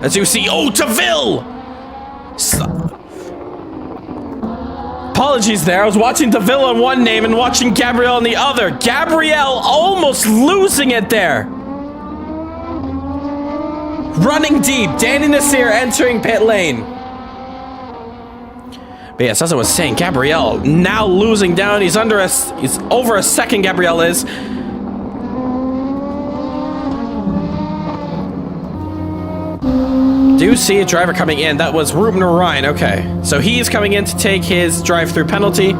As you see, oh, DeVille! Apologies there. I was watching DeVille on one name and watching Gabriel on the other. Gabriel almost losing it there. Running deep. Danny Nasir entering pit lane. But yes, as I was saying, Gabriel now losing down. He's over a second, Gabriel is. Do see a driver coming in. That was Ruben Ryan. Okay, so he's coming in to take his drive-through penalty.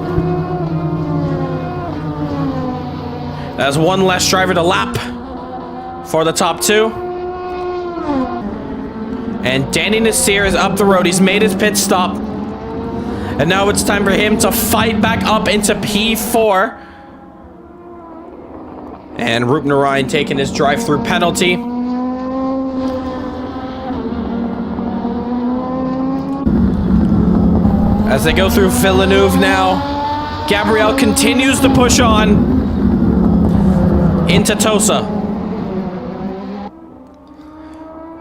That's one less driver to lap for the top 2. And Danny Nasir is up the road. He's made his pit stop. And now it's time for him to fight back up into P4. And Rup Narayan taking his drive-through penalty. As they go through Villeneuve now, Gabriel continues to push on into Tosa.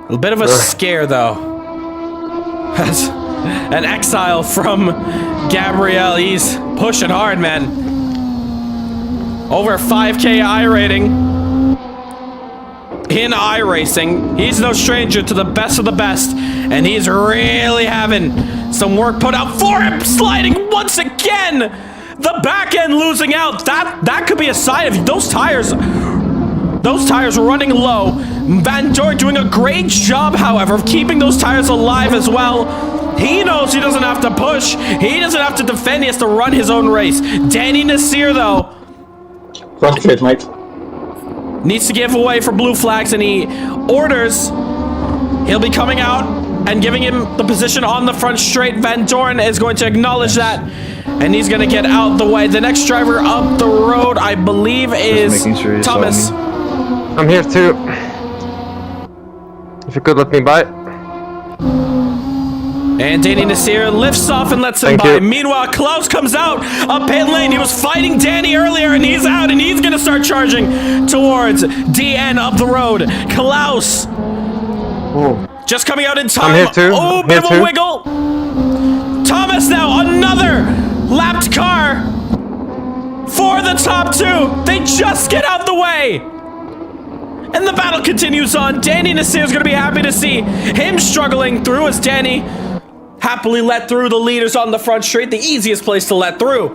A bit of a scare, though. As an exile from Gabriel. He's pushing hard, man. Over 5K I rating in iRacing. He's no stranger to the best of the best, and he's really having some work put out for him. Sliding once again. The back end losing out. That could be a sign of those tires running low. Van Dorn doing a great job, however, of keeping those tires alive as well. He knows he doesn't have to push. He doesn't have to defend. He has to run his own race. Danny Nasir, though, Front straight, Mike. needs to give away for blue flags, and he orders he'll be coming out and giving him the position on the front straight. Van Dorn is going to acknowledge that, and he's going to get out the way. The next driver up the road, I believe, is sure Thomas. I'm here too. If you could let me by. And Danny Nasir lifts off and lets him Thank by. you. Meanwhile, Klaus comes out up pit lane. He was fighting Danny earlier, and he's out, and he's going to start charging towards DN up the road. Klaus just coming out in time. I'm here too. Oh, bit of a wiggle. Thomas now, another lapped car for the top two. They just get out the way. And the battle continues on. Danny Nasir is going to be happy to see him struggling through as Danny happily let through the leaders on the front straight, the easiest place to let through.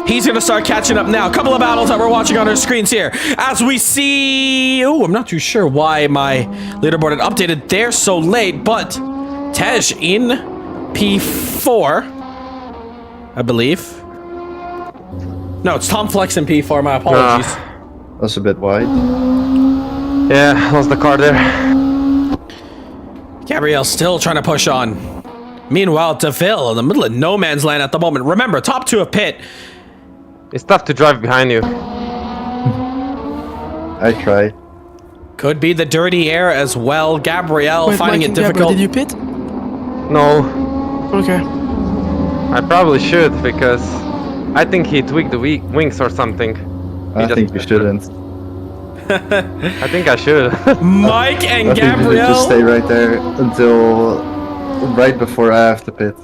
He's going to start catching up now. A couple of battles that we're watching on our screens here. As we see... Oh, I'm not too sure why my leaderboard had updated there so late, but Tej in P4, I believe. No, it's Tom Flex in P4. My apologies. That's a bit wide. Yeah, lost the car there. Gabriel still trying to push on. Meanwhile, DeVille in the middle of no man's land at the moment. Remember, top two of pit. It's tough to drive behind you. I try. Could be the dirty air as well. Gabriel Wait, finding Mike it and Gabriel, difficult. did you pit? No, Okay. I probably should because I think he tweaked the wings or something. I think you shouldn't. I think I should. Mike and I think you should Gabriel. just stay right there until right before I have to pit.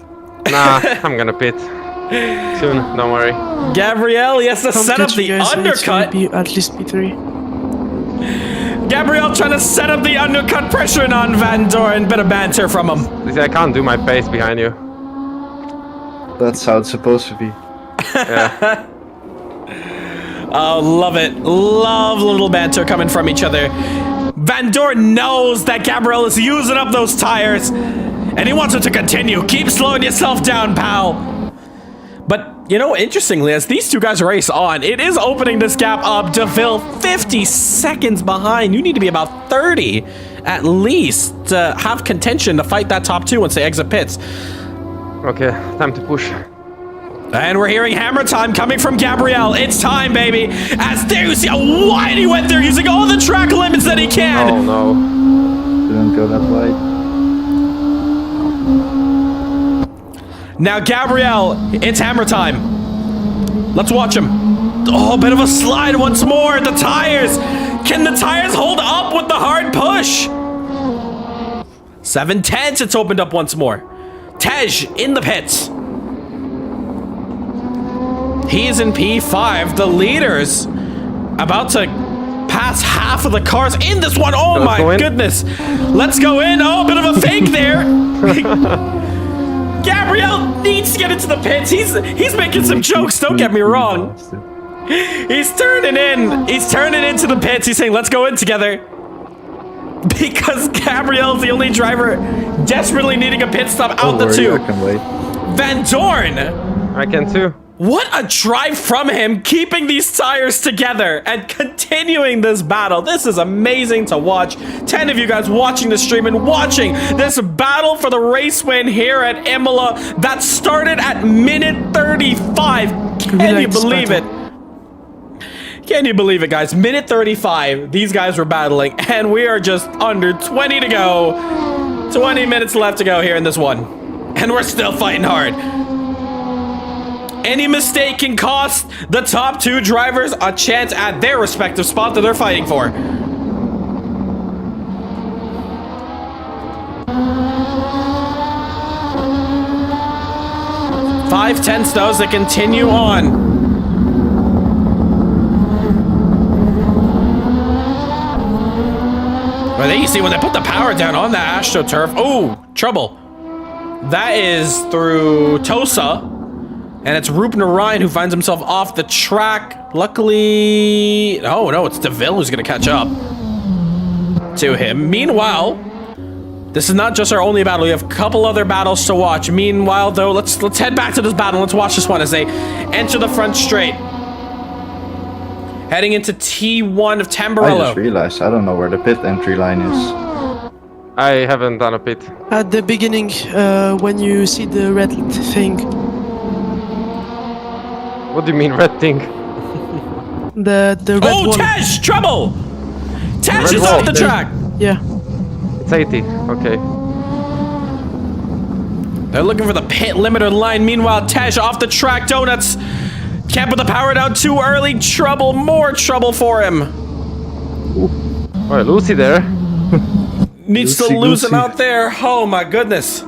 Nah, I'm gonna pit soon. Don't worry. Gabriel, he has to set up Come the catch you guys, it's gonna undercut. be at least P3. Gabriel trying to set up the undercut, pressuring on Van Dorn. Bit of banter from him. See, I can't do my pace behind you. That's how it's supposed to be. Yeah. Oh, love it. Love little banter coming from each other. Van Dorn knows that Gabriel is using up those tires, and he wants it to continue. Keep slowing yourself down, pal. But, you know, interestingly, as these two guys race on, it is opening this gap up. DeVille 50 seconds behind. You need to be about 30 at least to have contention to fight that top two once they exit pits. Okay, time to push. And we're hearing hammer time coming from Gabriel. It's time, baby. As there you see how wide he went there, using all the track limits that he can. Oh no. Didn't go that wide. Now, Gabriel, it's hammer time. Let's watch him. Oh, bit of a slide once more. The tires. Can the tires hold up with the hard push? 7/10. It's opened up once more. Tej in the pits. He is in P5. The leaders about to pass half of the cars in this one. Oh Let's go my in. goodness. Let's go in. Oh, a bit of a fake there. Gabriel needs to get into the pits. He's making some jokes, don't get me wrong. He's turning in. He's turning into the pits. He's saying, let's go in together. Because Gabriel's the only driver desperately needing a pit stop out Don't the worry, two. I can wait. Van Dorn I can too. What a drive from him, keeping these tires together and continuing this battle. This is amazing to watch. 10 of you guys watching the stream and watching this battle for the race win here at Imola that started at minute 35. Can you believe it? Can you believe it, guys? Minute 35, these guys were battling, and we are just under 20 to go. 20 minutes left to go here in this one. And we're still fighting hard. Any mistake can cost the top 2 drivers a chance at their respective spot that they're fighting for. Five tenths those that continue on. Well, there you see when they put the power down on that AstroTurf. Oh, trouble. That is through Tosa. And it's Ruben Ryan who finds himself off the track. Luckily... Oh, no, it's DeVille who's going to catch up to him. Meanwhile, this is not just our only battle. We have a couple other battles to watch. Meanwhile, though, let's head back to this battle. Let's watch this one as they enter the front straight. Heading into T1 of Tamburello. I just realized I don't know where the pit entry line is. I haven't done a pit. At the beginning, when you see the red thing. What do you mean red thing? The red Oh, wall. Tej! Trouble! Tej is wall. off the track! Yeah. It's 80. Okay. They're looking for the pit limiter line. Meanwhile, Tej off the track. Donuts can't put the power down too early. Trouble, more trouble for him. Alright, Lucy there. Needs to lose him out there. Oh my goodness.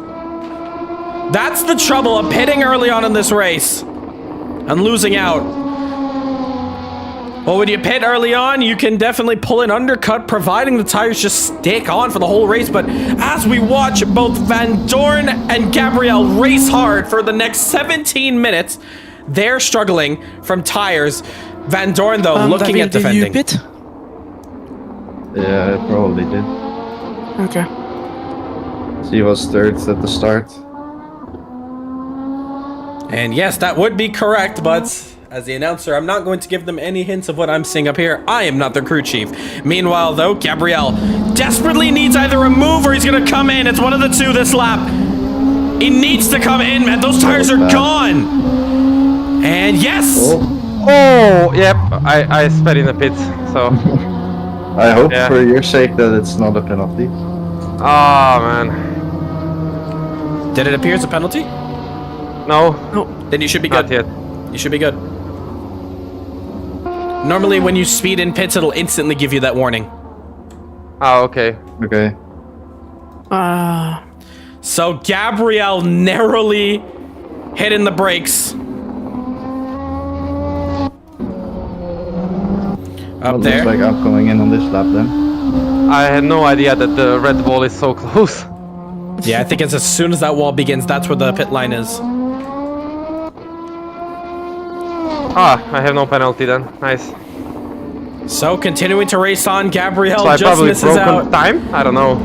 That's the trouble of pitting early on in this race and losing out. Well, when you pit early on, you can definitely pull an undercut, providing the tires just stick on for the whole race. But as we watch both Van Dorn and Gabriel race hard for the next 17 minutes, they're struggling from tires. Van Dorn, though, looking David, at defending. Did you pit? Yeah, I probably did. Okay. So he was third at the start. And yes, that would be correct, but as the announcer, I'm not going to give them any hints of what I'm seeing up here. I am not their crew chief. Meanwhile, though, Gabriel desperately needs either a move or he's going to come in. It's one of the two this lap. He needs to come in, man. Those tires are gone. And yes. Oh, yep. I sped in the pit, so. I hope for your sake that it's not a penalty. Oh, man. Did it appear as a penalty? No. Then you should be good. Not yet. You should be good. Normally, when you speed in pits, it'll instantly give you that warning. Oh, okay. Okay. So Gabriel narrowly hitting the brakes. Up there. Looks like I'm going in on this lap then. I had no idea that the red wall is so close. Yeah, I think it's as soon as that wall begins, that's where the pit line is. Ah, I have no penalty then. Nice. So continuing to race on, Gabriel So I just probably misses broke out. on time? I don't know.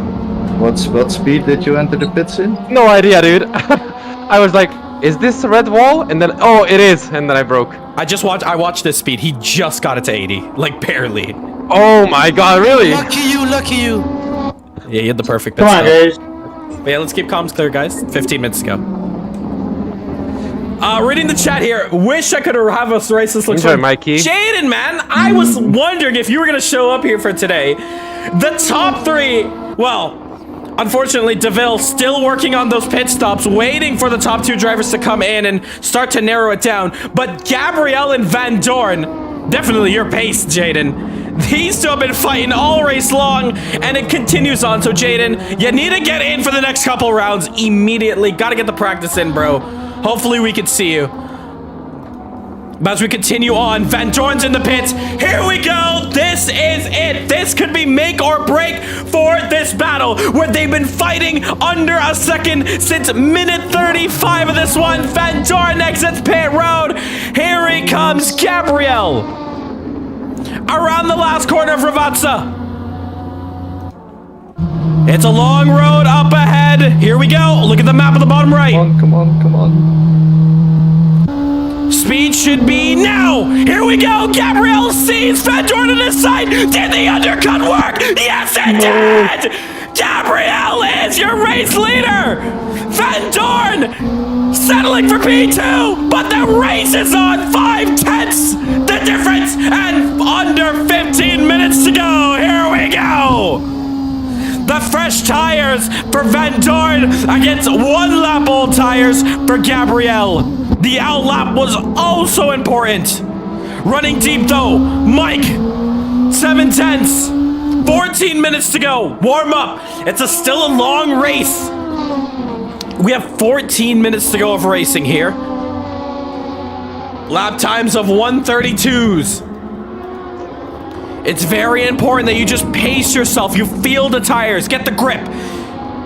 What speed did you enter the pits in? No idea, dude. I was like, is this a red wall? And then, oh, it is. And then I broke. I watched this speed. He just got it to 80, like barely. Oh my god, really? Lucky you, lucky you. Yeah, he had the perfect pit Come on, stop. guys. But yeah, let's keep comms clear, guys. 15 minutes to go. Reading the chat here. Wish I could have us race this. Looks Enjoy, like Mikey. Jaden, man. I was wondering if you were gonna show up here for today. The top 3. Well, unfortunately, DeVille still working on those pit stops, waiting for the top 2 drivers to come in and start to narrow it down. But Gabriel and Van Dorn, definitely your pace, Jaden. These two have been fighting all race long, and it continues on. So, Jaden, you need to get in for the next couple rounds immediately. Got to get the practice in, bro. Hopefully, we can see you. But as we continue on, Van Dorn's in the pits. Here we go. This is it. This could be make or break for this battle, where they've been fighting under a second since minute 35 of this one. Van Dorn exits pit road. Here he comes, Gabriel. Around the last corner of Ravazza. It's a long road up ahead. Here we go. Look at the map at the bottom right. Come on, come on, come on. Speed should be now. Here we go. Gabriel sees Van Dorn on his side. Did the undercut work? Yes, it did. Gabriel is your race leader. Van Dorn settling for P2, but the race is on. 5/10 the difference, and under 15 minutes to go. Here we go. The fresh tires for Van Dorn against 1 lap old tires for Gabriel. The out lap was also important. Running deep though, Mike, 7/10, 14 minutes to go. Warm up. It's still a long race. We have 14 minutes to go of racing here. Lap times of 1:32s. It's very important that you just pace yourself. You feel the tires, get the grip.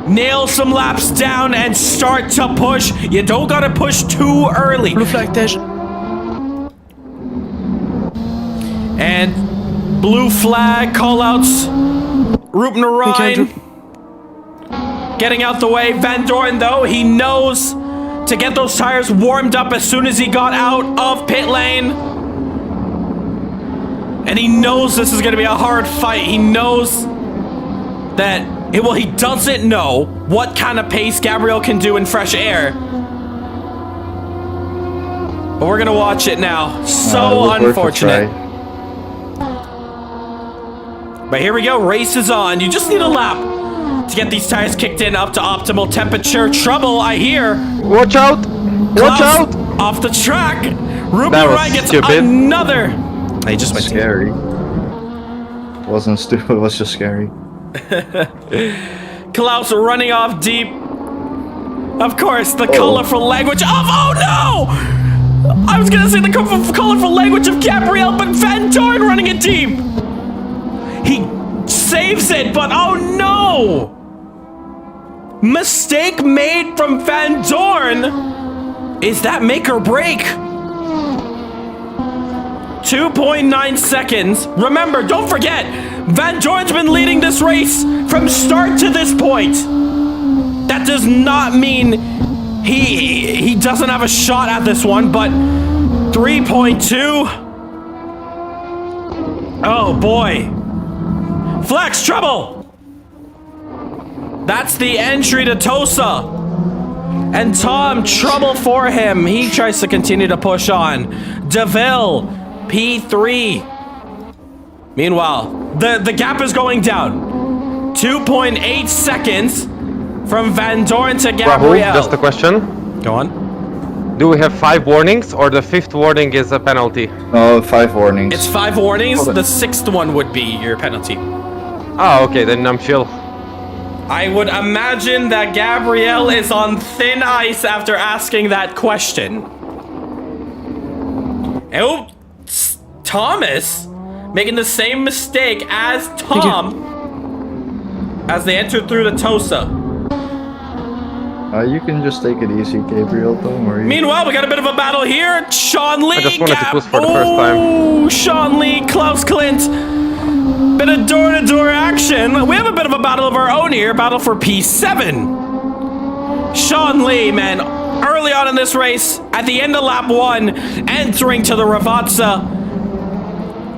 Nail some laps down and start to push. You don't gotta push too early. Blue flag, Tej. And blue flag callouts. Ruben Ryan getting out the way. Van Dorn, though, he knows to get those tires warmed up as soon as he got out of pit lane. And he knows this is going to be a hard fight. He knows that, well, he doesn't know what kind of pace Gabriel can do in fresh air. But we're going to watch it now. So unfortunate. But here we go. Race is on. You just need a lap to get these tires kicked in up to optimal temperature. Trouble, I hear. Watch out! Watch out! Off the track. Ruben That was Ryan gets stupid. another. He just went Scary. Wasn't stupid, it was just scary. Klaus running off deep. Of course, the colorful language of, oh no! I was gonna say the colorful language of Gabriel, but Van Dorn running it deep. He saves it, but oh no! Mistake made from Van Dorn. Is that make or break? 2.9 seconds. Remember, don't forget, Van Dorn's been leading this race from start to this point. That does not mean he doesn't have a shot at this one, but 3.2. Oh boy. Flex, trouble. That's the entry to Tosa. And Tom, trouble for him. He tries to continue to push on. DeVille, P3. Meanwhile, the gap is going down. 2.8 seconds from Van Dorn to Gabriel. Rahul, just a question. Go on. Do we have 5 warnings, or the 5th warning is a penalty? No, 5 warnings. It's 5 warnings. The 6th one would be your penalty. Oh, okay, then I'm chill. I would imagine that Gabriel is on thin ice after asking that question. Oh, Thomas making the same mistake as Tom as they entered through the Tosa. You can just take it easy, Gabriel, don't worry. Meanwhile, we got a bit of a battle here. Sean Lee. I just wanted to push for the first time. Oh, Sean Lee, Klaus Klint. Bit of door-to-door action. We have a bit of a battle of our own here. Battle for P7. Sean Lee, man, early on in this race, at the end of lap 1, entering to the Ravazza.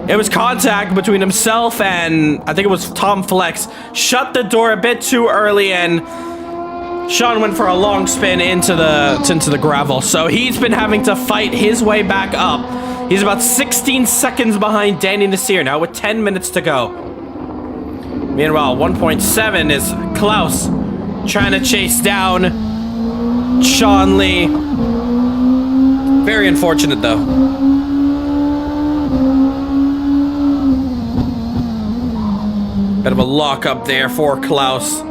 It was contact between himself and I think it was Tom Flex. Shut the door a bit too early, and Sean went for a long spin into the gravel. So he's been having to fight his way back up. He's about 16 seconds behind Danny Nasir now with 10 minutes to go. Meanwhile, 1.7 is Klaus trying to chase down Sean Lee. Very unfortunate though. Bit of a lock up there for Klaus.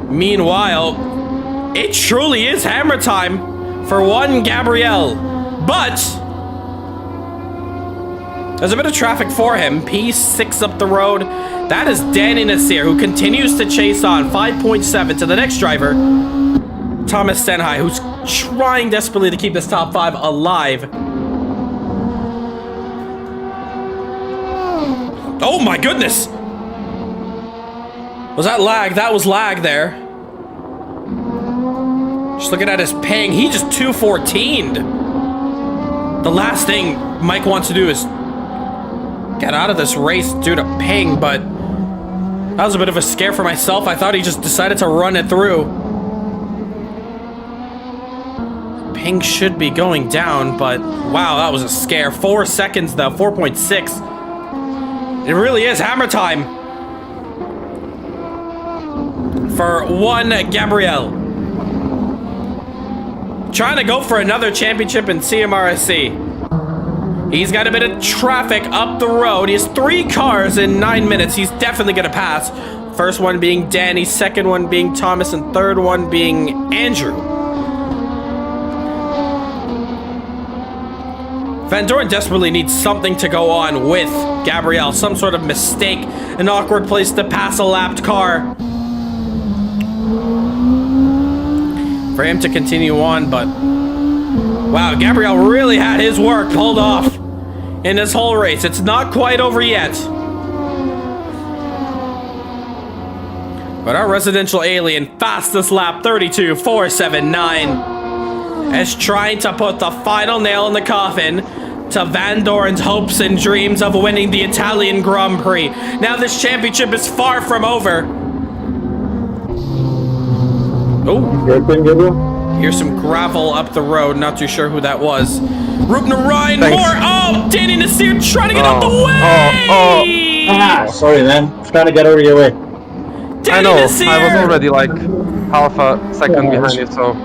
Meanwhile, it truly is hammer time for one Gabriel, but there's a bit of traffic for him. P6 up the road. That is Danny Nasir, who continues to chase on. 5.7 to the next driver, Thomas Stenhai, who's trying desperately to keep this top 5 alive. Oh my goodness! Was that lag? That was lag there. Just looking at his ping, he just 214'd. The last thing Mike wants to do is get out of this race due to ping, but that was a bit of a scare for myself. I thought he just decided to run it through. Ping should be going down, but wow, that was a scare. 4 seconds though, 4.6. It really is hammer time for one Gabriel. Trying to go for another championship in CMRSC. He's got a bit of traffic up the road. He has 3 cars in 9 minutes. He's definitely gonna pass. First one being Danny, second one being Thomas, and third one being Andrew. Van Doren desperately needs something to go on with Gabriel. Some sort of mistake, an awkward place to pass a lapped car for him to continue on, but wow, Gabriel really had his work pulled off in this whole race. It's not quite over yet. But our residential alien, fastest lap 32.479, is trying to put the final nail in the coffin to Van Doren's hopes and dreams of winning the Italian Grand Prix. Now this championship is far from over. Oh, here's some gravel up the road. Not too sure who that was. Rupner Ryan, more. Oh, Danny Nasir trying to get out the way. Ah, sorry, man. Trying to get over your way. Danny I know. Nasir. I was already like half a second behind you, so.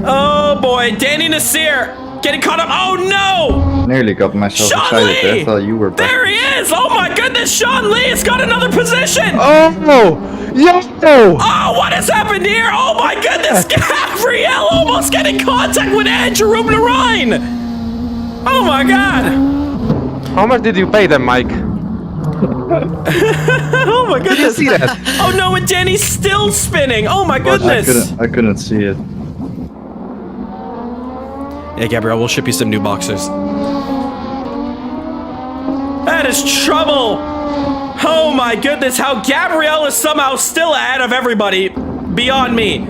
Oh boy, Danny Nasir getting caught up. Oh no! Nearly got myself Sean excited Lee! there. I thought you were back. There he is! Oh my goodness, Sean Lee has got another position! Oh no! Yo! Oh, what has happened here? Oh my goodness, Gabriel almost getting contact with Andrew Rupner Ryan! Oh my god! How much did you pay them, Mike? Oh my goodness! Did you see that? Oh no, and Danny's still spinning! Oh my goodness! I couldn't see it. Yeah, Gabriel, we'll ship you some new boxers. That is trouble! Oh my goodness, how Gabriel is somehow still ahead of everybody beyond me.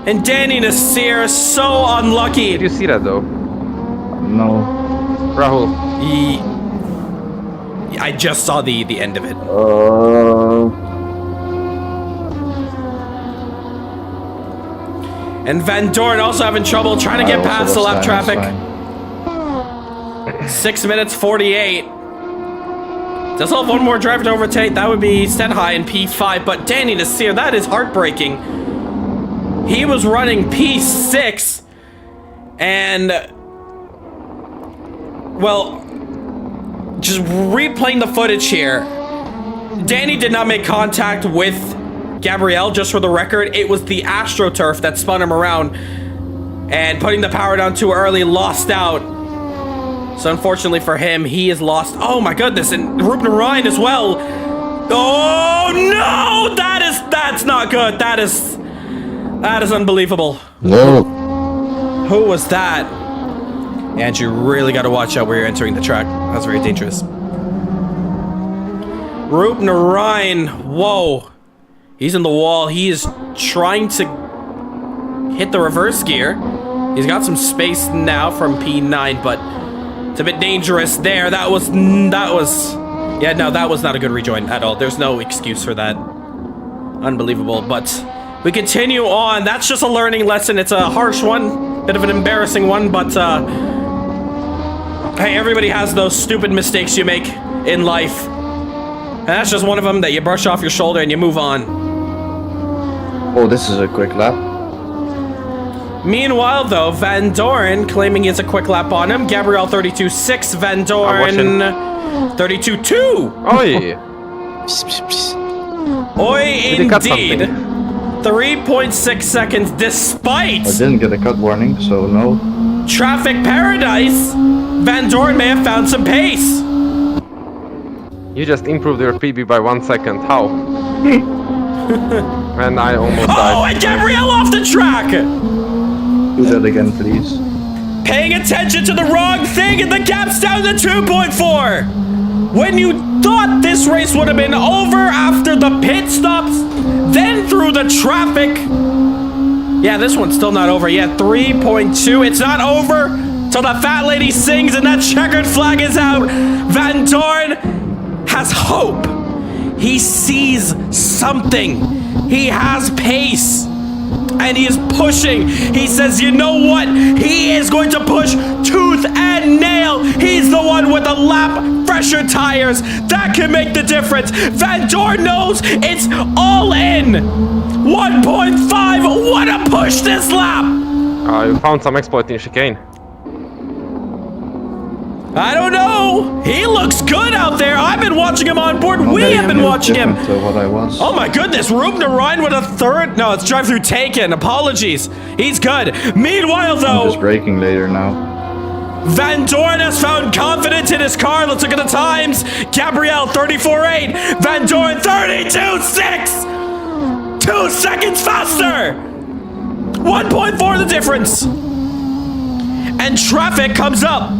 And Danny Nasir is so unlucky. Did you see that though? No. Rahul. I just saw the end of it. And Van Doren also having trouble trying to get past the lap traffic. 6 minutes 48. Does have one more driver to overtake. That would be Stenhigh in P5. But Danny Nasir, that is heartbreaking. He was running P6. And, well, just replaying the footage here. Danny did not make contact with Gabriel, just for the record. It was the AstroTurf that spun him around, and putting the power down too early, lost out. So unfortunately for him, he is lost. Oh my goodness, and Rupner Ryan as well. Oh no, that's not good. That is unbelievable. No. Who was that? And you really got to watch out where you're entering the track. That's very dangerous. Rupner Ryan, whoa. He's in the wall. He is trying to hit the reverse gear. He's got some space now from P9, but it's a bit dangerous there. That was yeah, no, that was not a good rejoin at all. There's no excuse for that. Unbelievable, but we continue on. That's just a learning lesson. It's a harsh one, bit of an embarrassing one, but hey, everybody has those stupid mistakes you make in life. And that's just one of them that you brush off your shoulder and you move on. Oh, this is a quick lap. Meanwhile, though, Van Doren claiming it's a quick lap on him. Gabriel 32.6, Van Doren 32.2. Oi! Oi, indeed. 3.6 seconds despite I didn't get a cut warning, so no. traffic paradise. Van Doren may have found some pace. You just improved your PB by 1 second. How? And I almost died. Oh, and Gabriel off the track. Do that again, please. Paying attention to the wrong thing, and the gap's down to 2.4. When you thought this race would have been over after the pit stops, then and through the traffic. Yeah, this one's still not over yet. 3.2. It's not over till the fat lady sings and that checkered flag is out. Van Dorn has hope. He sees something. He has pace. And he is pushing. He says, you know what? He is going to push tooth and nail. He's the one with the lap fresher tires. That can make the difference. Van Dorn knows it's all in. 1.5. What a push this lap. You found some exploit in chicane. I don't know. He looks good out there. I've been watching him on board. We have been watching him. To what I was. Oh my goodness, Ruben Ryan with a third. No, it's drive through taken. Apologies. He's good. Meanwhile, I'm though, just braking later now. Van Dorn has found confidence in his car. Let's look at the times. Gabrielle 34.8. Van Dorn 32.6. 2 seconds faster. 1.4 the difference. And traffic comes up.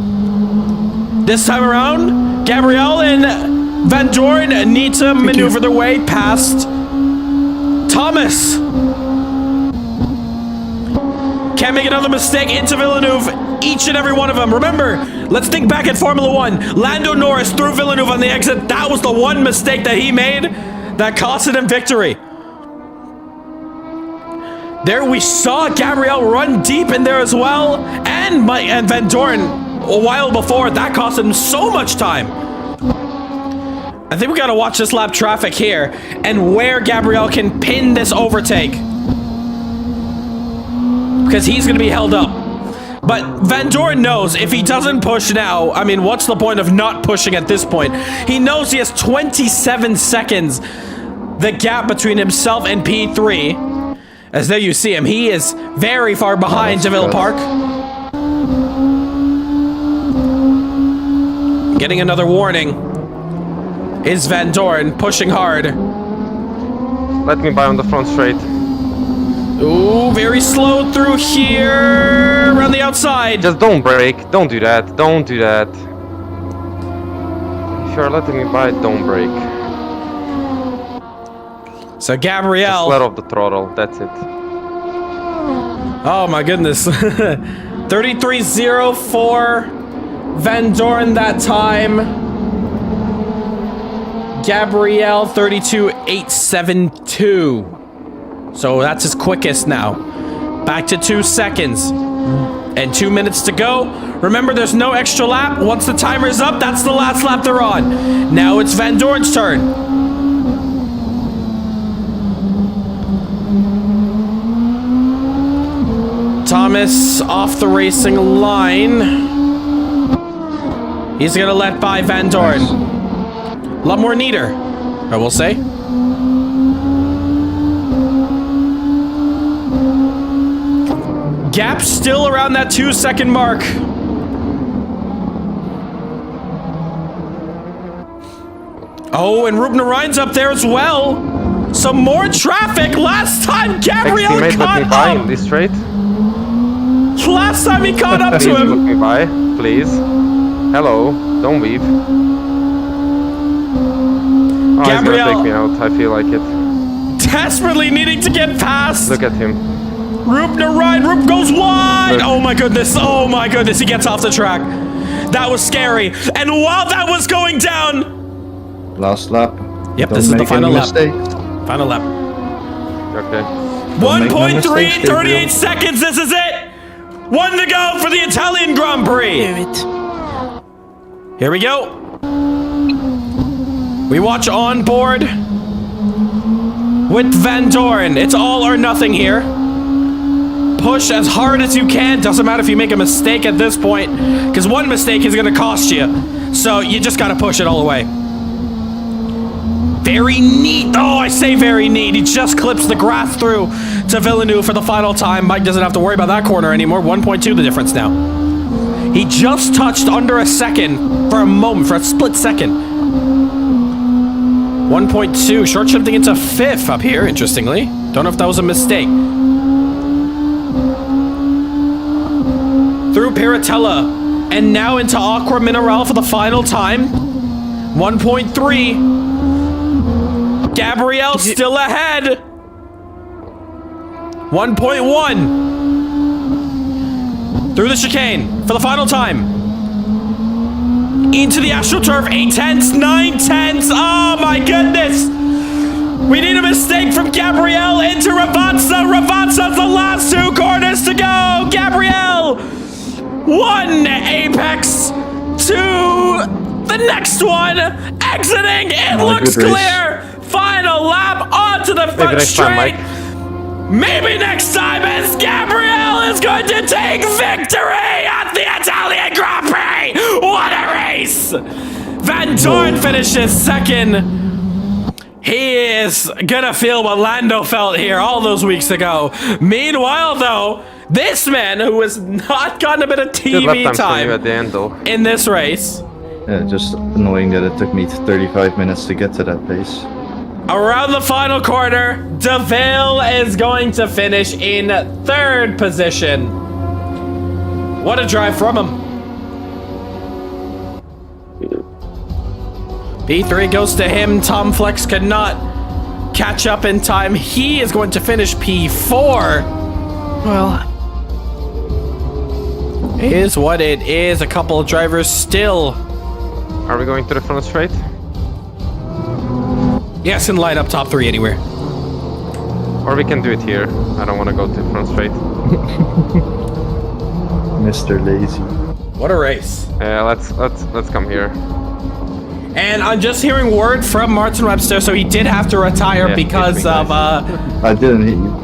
This time around, Gabrielle and Van Dorn need to maneuver their way past Thomas. Can't make another mistake into Villeneuve, each and every one of them. Remember, let's think back at Formula 1. Lando Norris threw Villeneuve on the exit. That was the one mistake that he made that costed him victory. There we saw Gabrielle run deep in there as well, and Van Dorn a while before. That cost him so much time. I think we gotta watch this lap traffic here and where Gabrielle can pin this overtake, because he's gonna be held up. But Van Dorn knows if he doesn't push now, I mean, what's the point of not pushing at this point? He knows he has 27 seconds, the gap between himself and P3. As there you see him, he is very far behind Deville Park. Getting another warning is Van Dorn pushing hard. Let me by on the front straight. Ooh, very slow through here, around the outside. Just don't brake. Don't do that. Don't do that. If you're letting me by, don't brake. So Gabrielle. Just let off the throttle. That's it. Oh my goodness. 33.04. Van Dorn that time. Gabrielle 32.872. So that's his quickest now. Back to 2 seconds. And 2 minutes to go. Remember, there's no extra lap. Once the timer's up, that's the last lap they're on. Now it's Van Dorn's turn. Thomas off the racing line. He's gonna let by Van Dorn. A lot more neater, I will say. Gap still around that 2 second mark. Oh, and Ruben Ryan's up there as well. Some more traffic. Last time Gabrielle Next teammate, caught let me by up. in this straight. Last time he caught up to Please let him. me by, please. Hello, don't weave. Oh, Gabrielle. he's gonna take me out, I feel like it. Desperately needing to get past. Look at him. Ruben Ryan. Ruben goes wide. Look. Oh my goodness. Oh my goodness. He gets off the track. That was scary. And while that was going down. Last lap. Yep, Don't this is the make final any lap. mistakes. Final lap. Okay. 1.3, mistakes, 38 Gabriel. seconds. This is it. 1 to go for the Italian Grand Prix. Damn it. Here we go. We watch on board with Van Dorn. It's all or nothing here. Push as hard as you can. Doesn't matter if you make a mistake at this point, because one mistake is going to cost you. So you just got to push it all the way. Very neat. Oh, I say very neat. He just clips the grass through to Villeneuve for the final time. Mike doesn't have to worry about that corner anymore. 1.2 the difference now. He just touched under a second for a moment, for a split second. 1.2, short shifting into 5th up here, interestingly. Don't know if that was a mistake. Through Piratella, and now into Aqua Mineral for the final time. 1.3. Gabrielle still ahead. 1.1. Through the chicane for the final time. Into the AstroTurf, 8 tenths, 9 tenths. Oh my goodness. We need a mistake from Gabriel into Ravazza. Ravazza's the last 2 corners to go. Gabriel, 1 apex, 2 the next one. Exiting, it looks clear. Final lap onto the front straight. Maybe next time as Gabriel is going to take victory at the Italian Grand Prix. What a race! Van Dorn finishes second. He is gonna feel what Lando felt here all those weeks ago. Meanwhile, though, this man who has not gotten a bit of TV time at the end, though. in this race. Yeah, just annoying that it took me 35 minutes to get to that pace. Around the final corner, DeVille is going to finish in 3rd position. What a drive from him. P3 goes to him. Tom Flex could not catch up in time. He is going to finish P4. Well, Is what it is. A couple of drivers still. Are we going to the front straight? Yes, and line up top 3 anywhere. Or we can do it here. I don't want to go to the front straight. Mr. Lazy. What a race. Let's come here. And I'm just hearing word from Martin Webster, so he did have to retire because of I didn't hit you.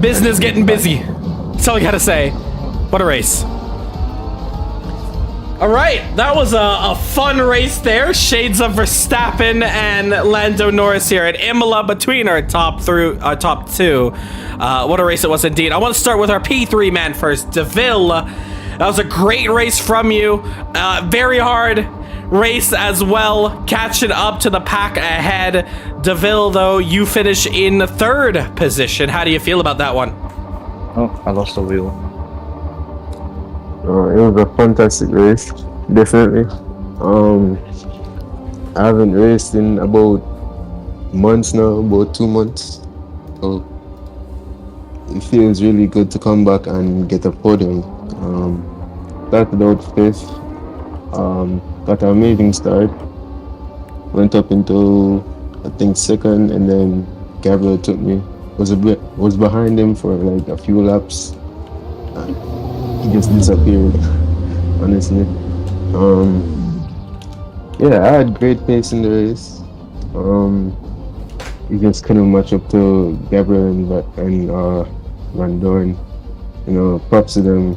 business getting busy. That's all I gotta say. What a race. All right, that was a fun race there. Shades of Verstappen and Lando Norris here at Imola between our top 2. What a race it was indeed. I want to start with our P3 man first, DeVille. That was a great race from you. Very hard race as well, catching up to the pack ahead. DeVille, though, you finish in 3rd position. How do you feel about that one? Oh, I lost the wheel. It was a fantastic race, definitely. I haven't raced in about months now, about 2 months. So it feels really good to come back and get a podium. Started out 5th, got an amazing start. Went up into, I think, 2nd, and then Gabriel took me. Was behind him for like a few laps. He just disappeared, honestly. Yeah, I had great pace in the race. He just couldn't match up to Gabriel and Van Dorn. You know, props to them.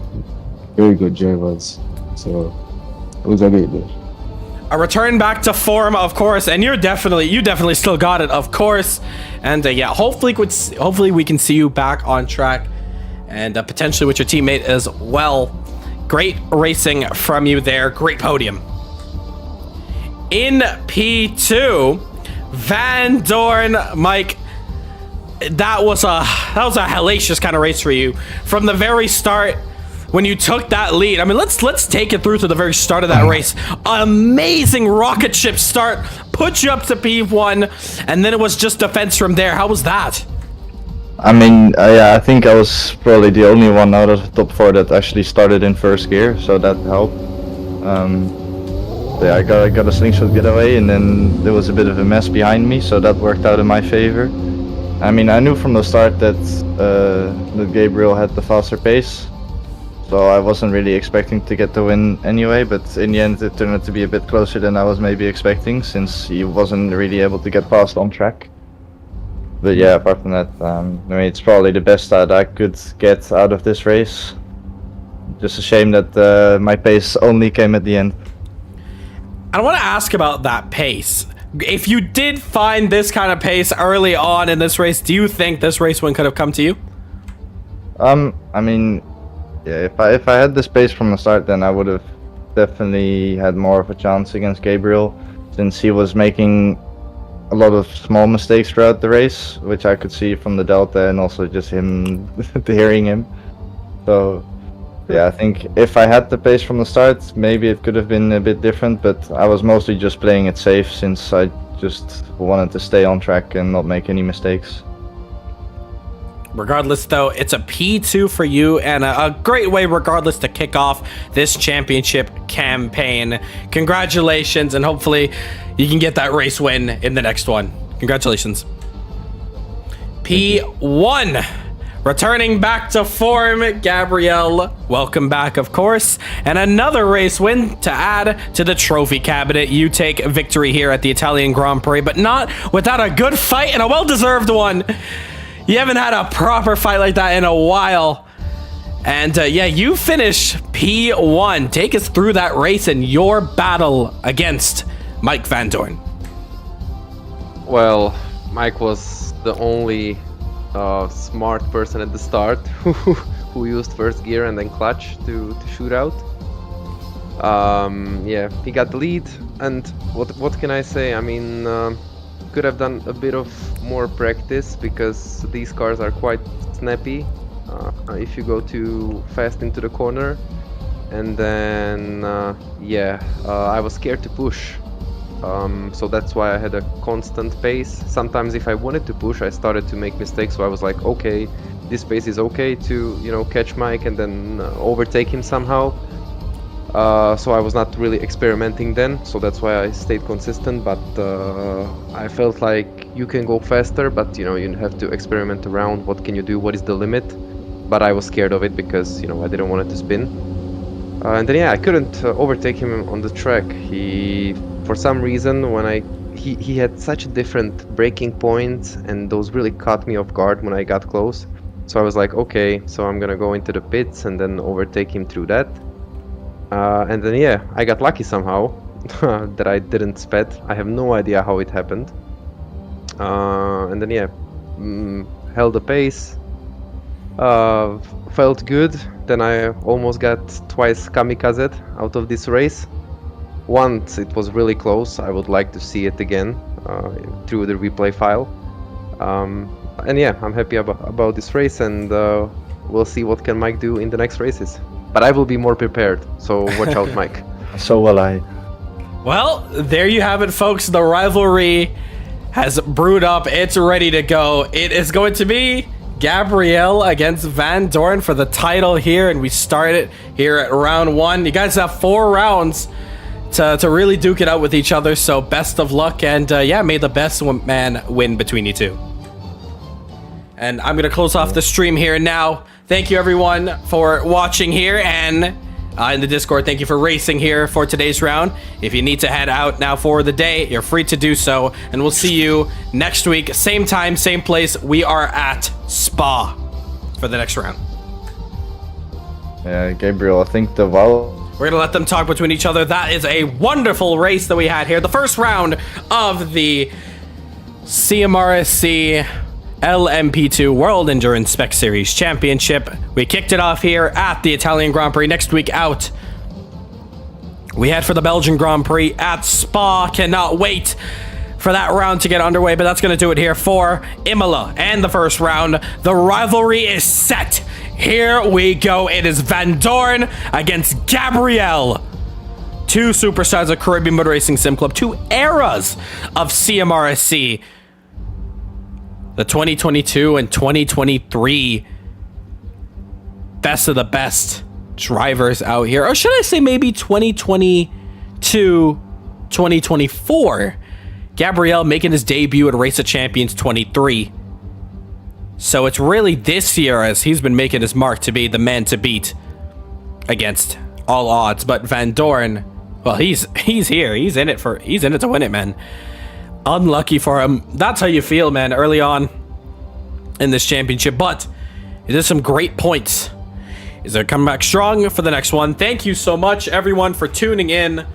Very good drivers. So it was a great day. A return back to form, of course, and you definitely still got it, of course. And yeah, hopefully we can see you back on track, and potentially with your teammate as well. Great racing from you there. Great podium. In P2, Van Dorn, Mike. That was a hellacious kind of race for you from the very start. When you took that lead, I mean, let's take it through to the very start of that race. Amazing rocket ship start, put you up to P1, and then it was just defense from there. How was that? I mean, yeah, I think I was probably the only one out of the top 4 that actually started in 1st gear, so that helped. Yeah, I got a slingshot getaway, and then there was a bit of a mess behind me, so that worked out in my favor. I mean, I knew from the start that Gabriel had the faster pace. So I wasn't really expecting to get the win anyway, but in the end it turned out to be a bit closer than I was maybe expecting, since he wasn't really able to get past on track. But yeah, apart from that, I mean, it's probably the best that I could get out of this race. Just a shame that my pace only came at the end. I want to ask about that pace. If you did find this kind of pace early on in this race, do you think this race win could have come to you? I mean, yeah, if I had this pace from the start, then I would have definitely had more of a chance against Gabriel, since he was making a lot of small mistakes throughout the race, which I could see from the delta and also just him hearing him. So yeah, I think if I had the pace from the start, maybe it could have been a bit different, but I was mostly just playing it safe, since I just wanted to stay on track and not make any mistakes. Regardless, though, it's a P2 for you and a great way, regardless, to kick off this championship campaign. Congratulations, and hopefully you can get that race win in the next one. Congratulations. P1. Returning back to form, Gabriel. Welcome back, of course. And another race win to add to the trophy cabinet. You take victory here at the Italian Grand Prix, but not without a good fight and a well-deserved one. You haven't had a proper fight like that in a while. And yeah, you finish P1. Take us through that race and your battle against Mike Van Doorn. Well, Mike was the only smart person at the start who used first gear and then clutch to shoot out. Yeah, he got the lead, and what can I say? I mean, could have done a bit of more practice because these cars are quite snappy if you go too fast into the corner. And then yeah, I was scared to push. So that's why I had a constant pace. Sometimes if I wanted to push, I started to make mistakes, so I was like, okay, this pace is okay to, you know, catch Mike and then overtake him somehow. So I was not really experimenting then, so that's why I stayed consistent. But I felt like you can go faster, but you know, you have to experiment around. What can you do? What is the limit? But I was scared of it because, you know, I didn't want it to spin. And then yeah, I couldn't overtake him on the track. For some reason, when he had such a different braking points, and those really caught me off guard when I got close. So I was like, okay, so I'm gonna go into the pits and then overtake him through that. And then yeah, I got lucky somehow that I didn't sped. I have no idea how it happened. And then yeah, held the pace. Felt good. Then I almost got twice kamikazed out of this race. Once it was really close. I would like to see it again through the replay file. And yeah, I'm happy about this race, and we'll see what can Mike do in the next races. But I will be more prepared, so watch out, Mike. So will I. Well, there you have it, folks. The rivalry has brewed up. It's ready to go. It is going to be Gabriel against Van Doorn for the title here, and we start it here at round 1. You guys have 4 rounds to really duke it out with each other, so best of luck, and yeah, may the best man win between you two. And I'm gonna close off the stream here now. Thank you everyone for watching here, and in the Discord, thank you for racing here for today's round. If you need to head out now for the day, you're free to do so, and we'll see you next week, same time, same place. We are at Spa for the next round. Yeah, Gabriel, I think the We're gonna let them talk between each other. That is a wonderful race that we had here. The first round of the CMRSC LMP2 World Endurance Spec Series Championship. We kicked it off here at the Italian Grand Prix. Next week out, we head for the Belgian Grand Prix at Spa. Cannot wait for that round to get underway, but that's gonna do it here for Imola. And the first round, the rivalry is set. Here we go. It is Van Doorn against Gabriel. 2 superstars of Caribbean Motor Racing Sim Club, 2 eras of CMRSC. The 2022 and 2023 best of the best drivers out here. Or should I say maybe 2022, 2024. Gabriel making his debut at Race of Champions 23. So it's really this year as he's been making his mark to be the man to beat against all odds. But Van Doorn, well, he's here. He's in it to win it, man. Unlucky for him. That's how you feel, man, early on in this championship. But it is some great points. Is there come back strong for the next one? Thank you so much, everyone, for tuning in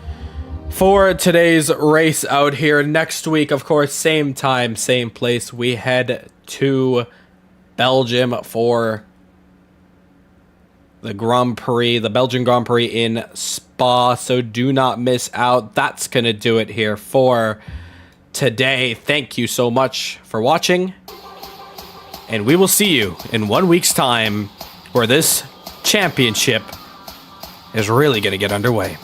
for today's race out here. Next week, of course, same time, same place. We head to Belgium for the Grand Prix, the Belgian Grand Prix in Spa. So do not miss out. That's going to do it here for today. Thank you so much for watching. And we will see you in 1 week's time where this championship is really going to get underway.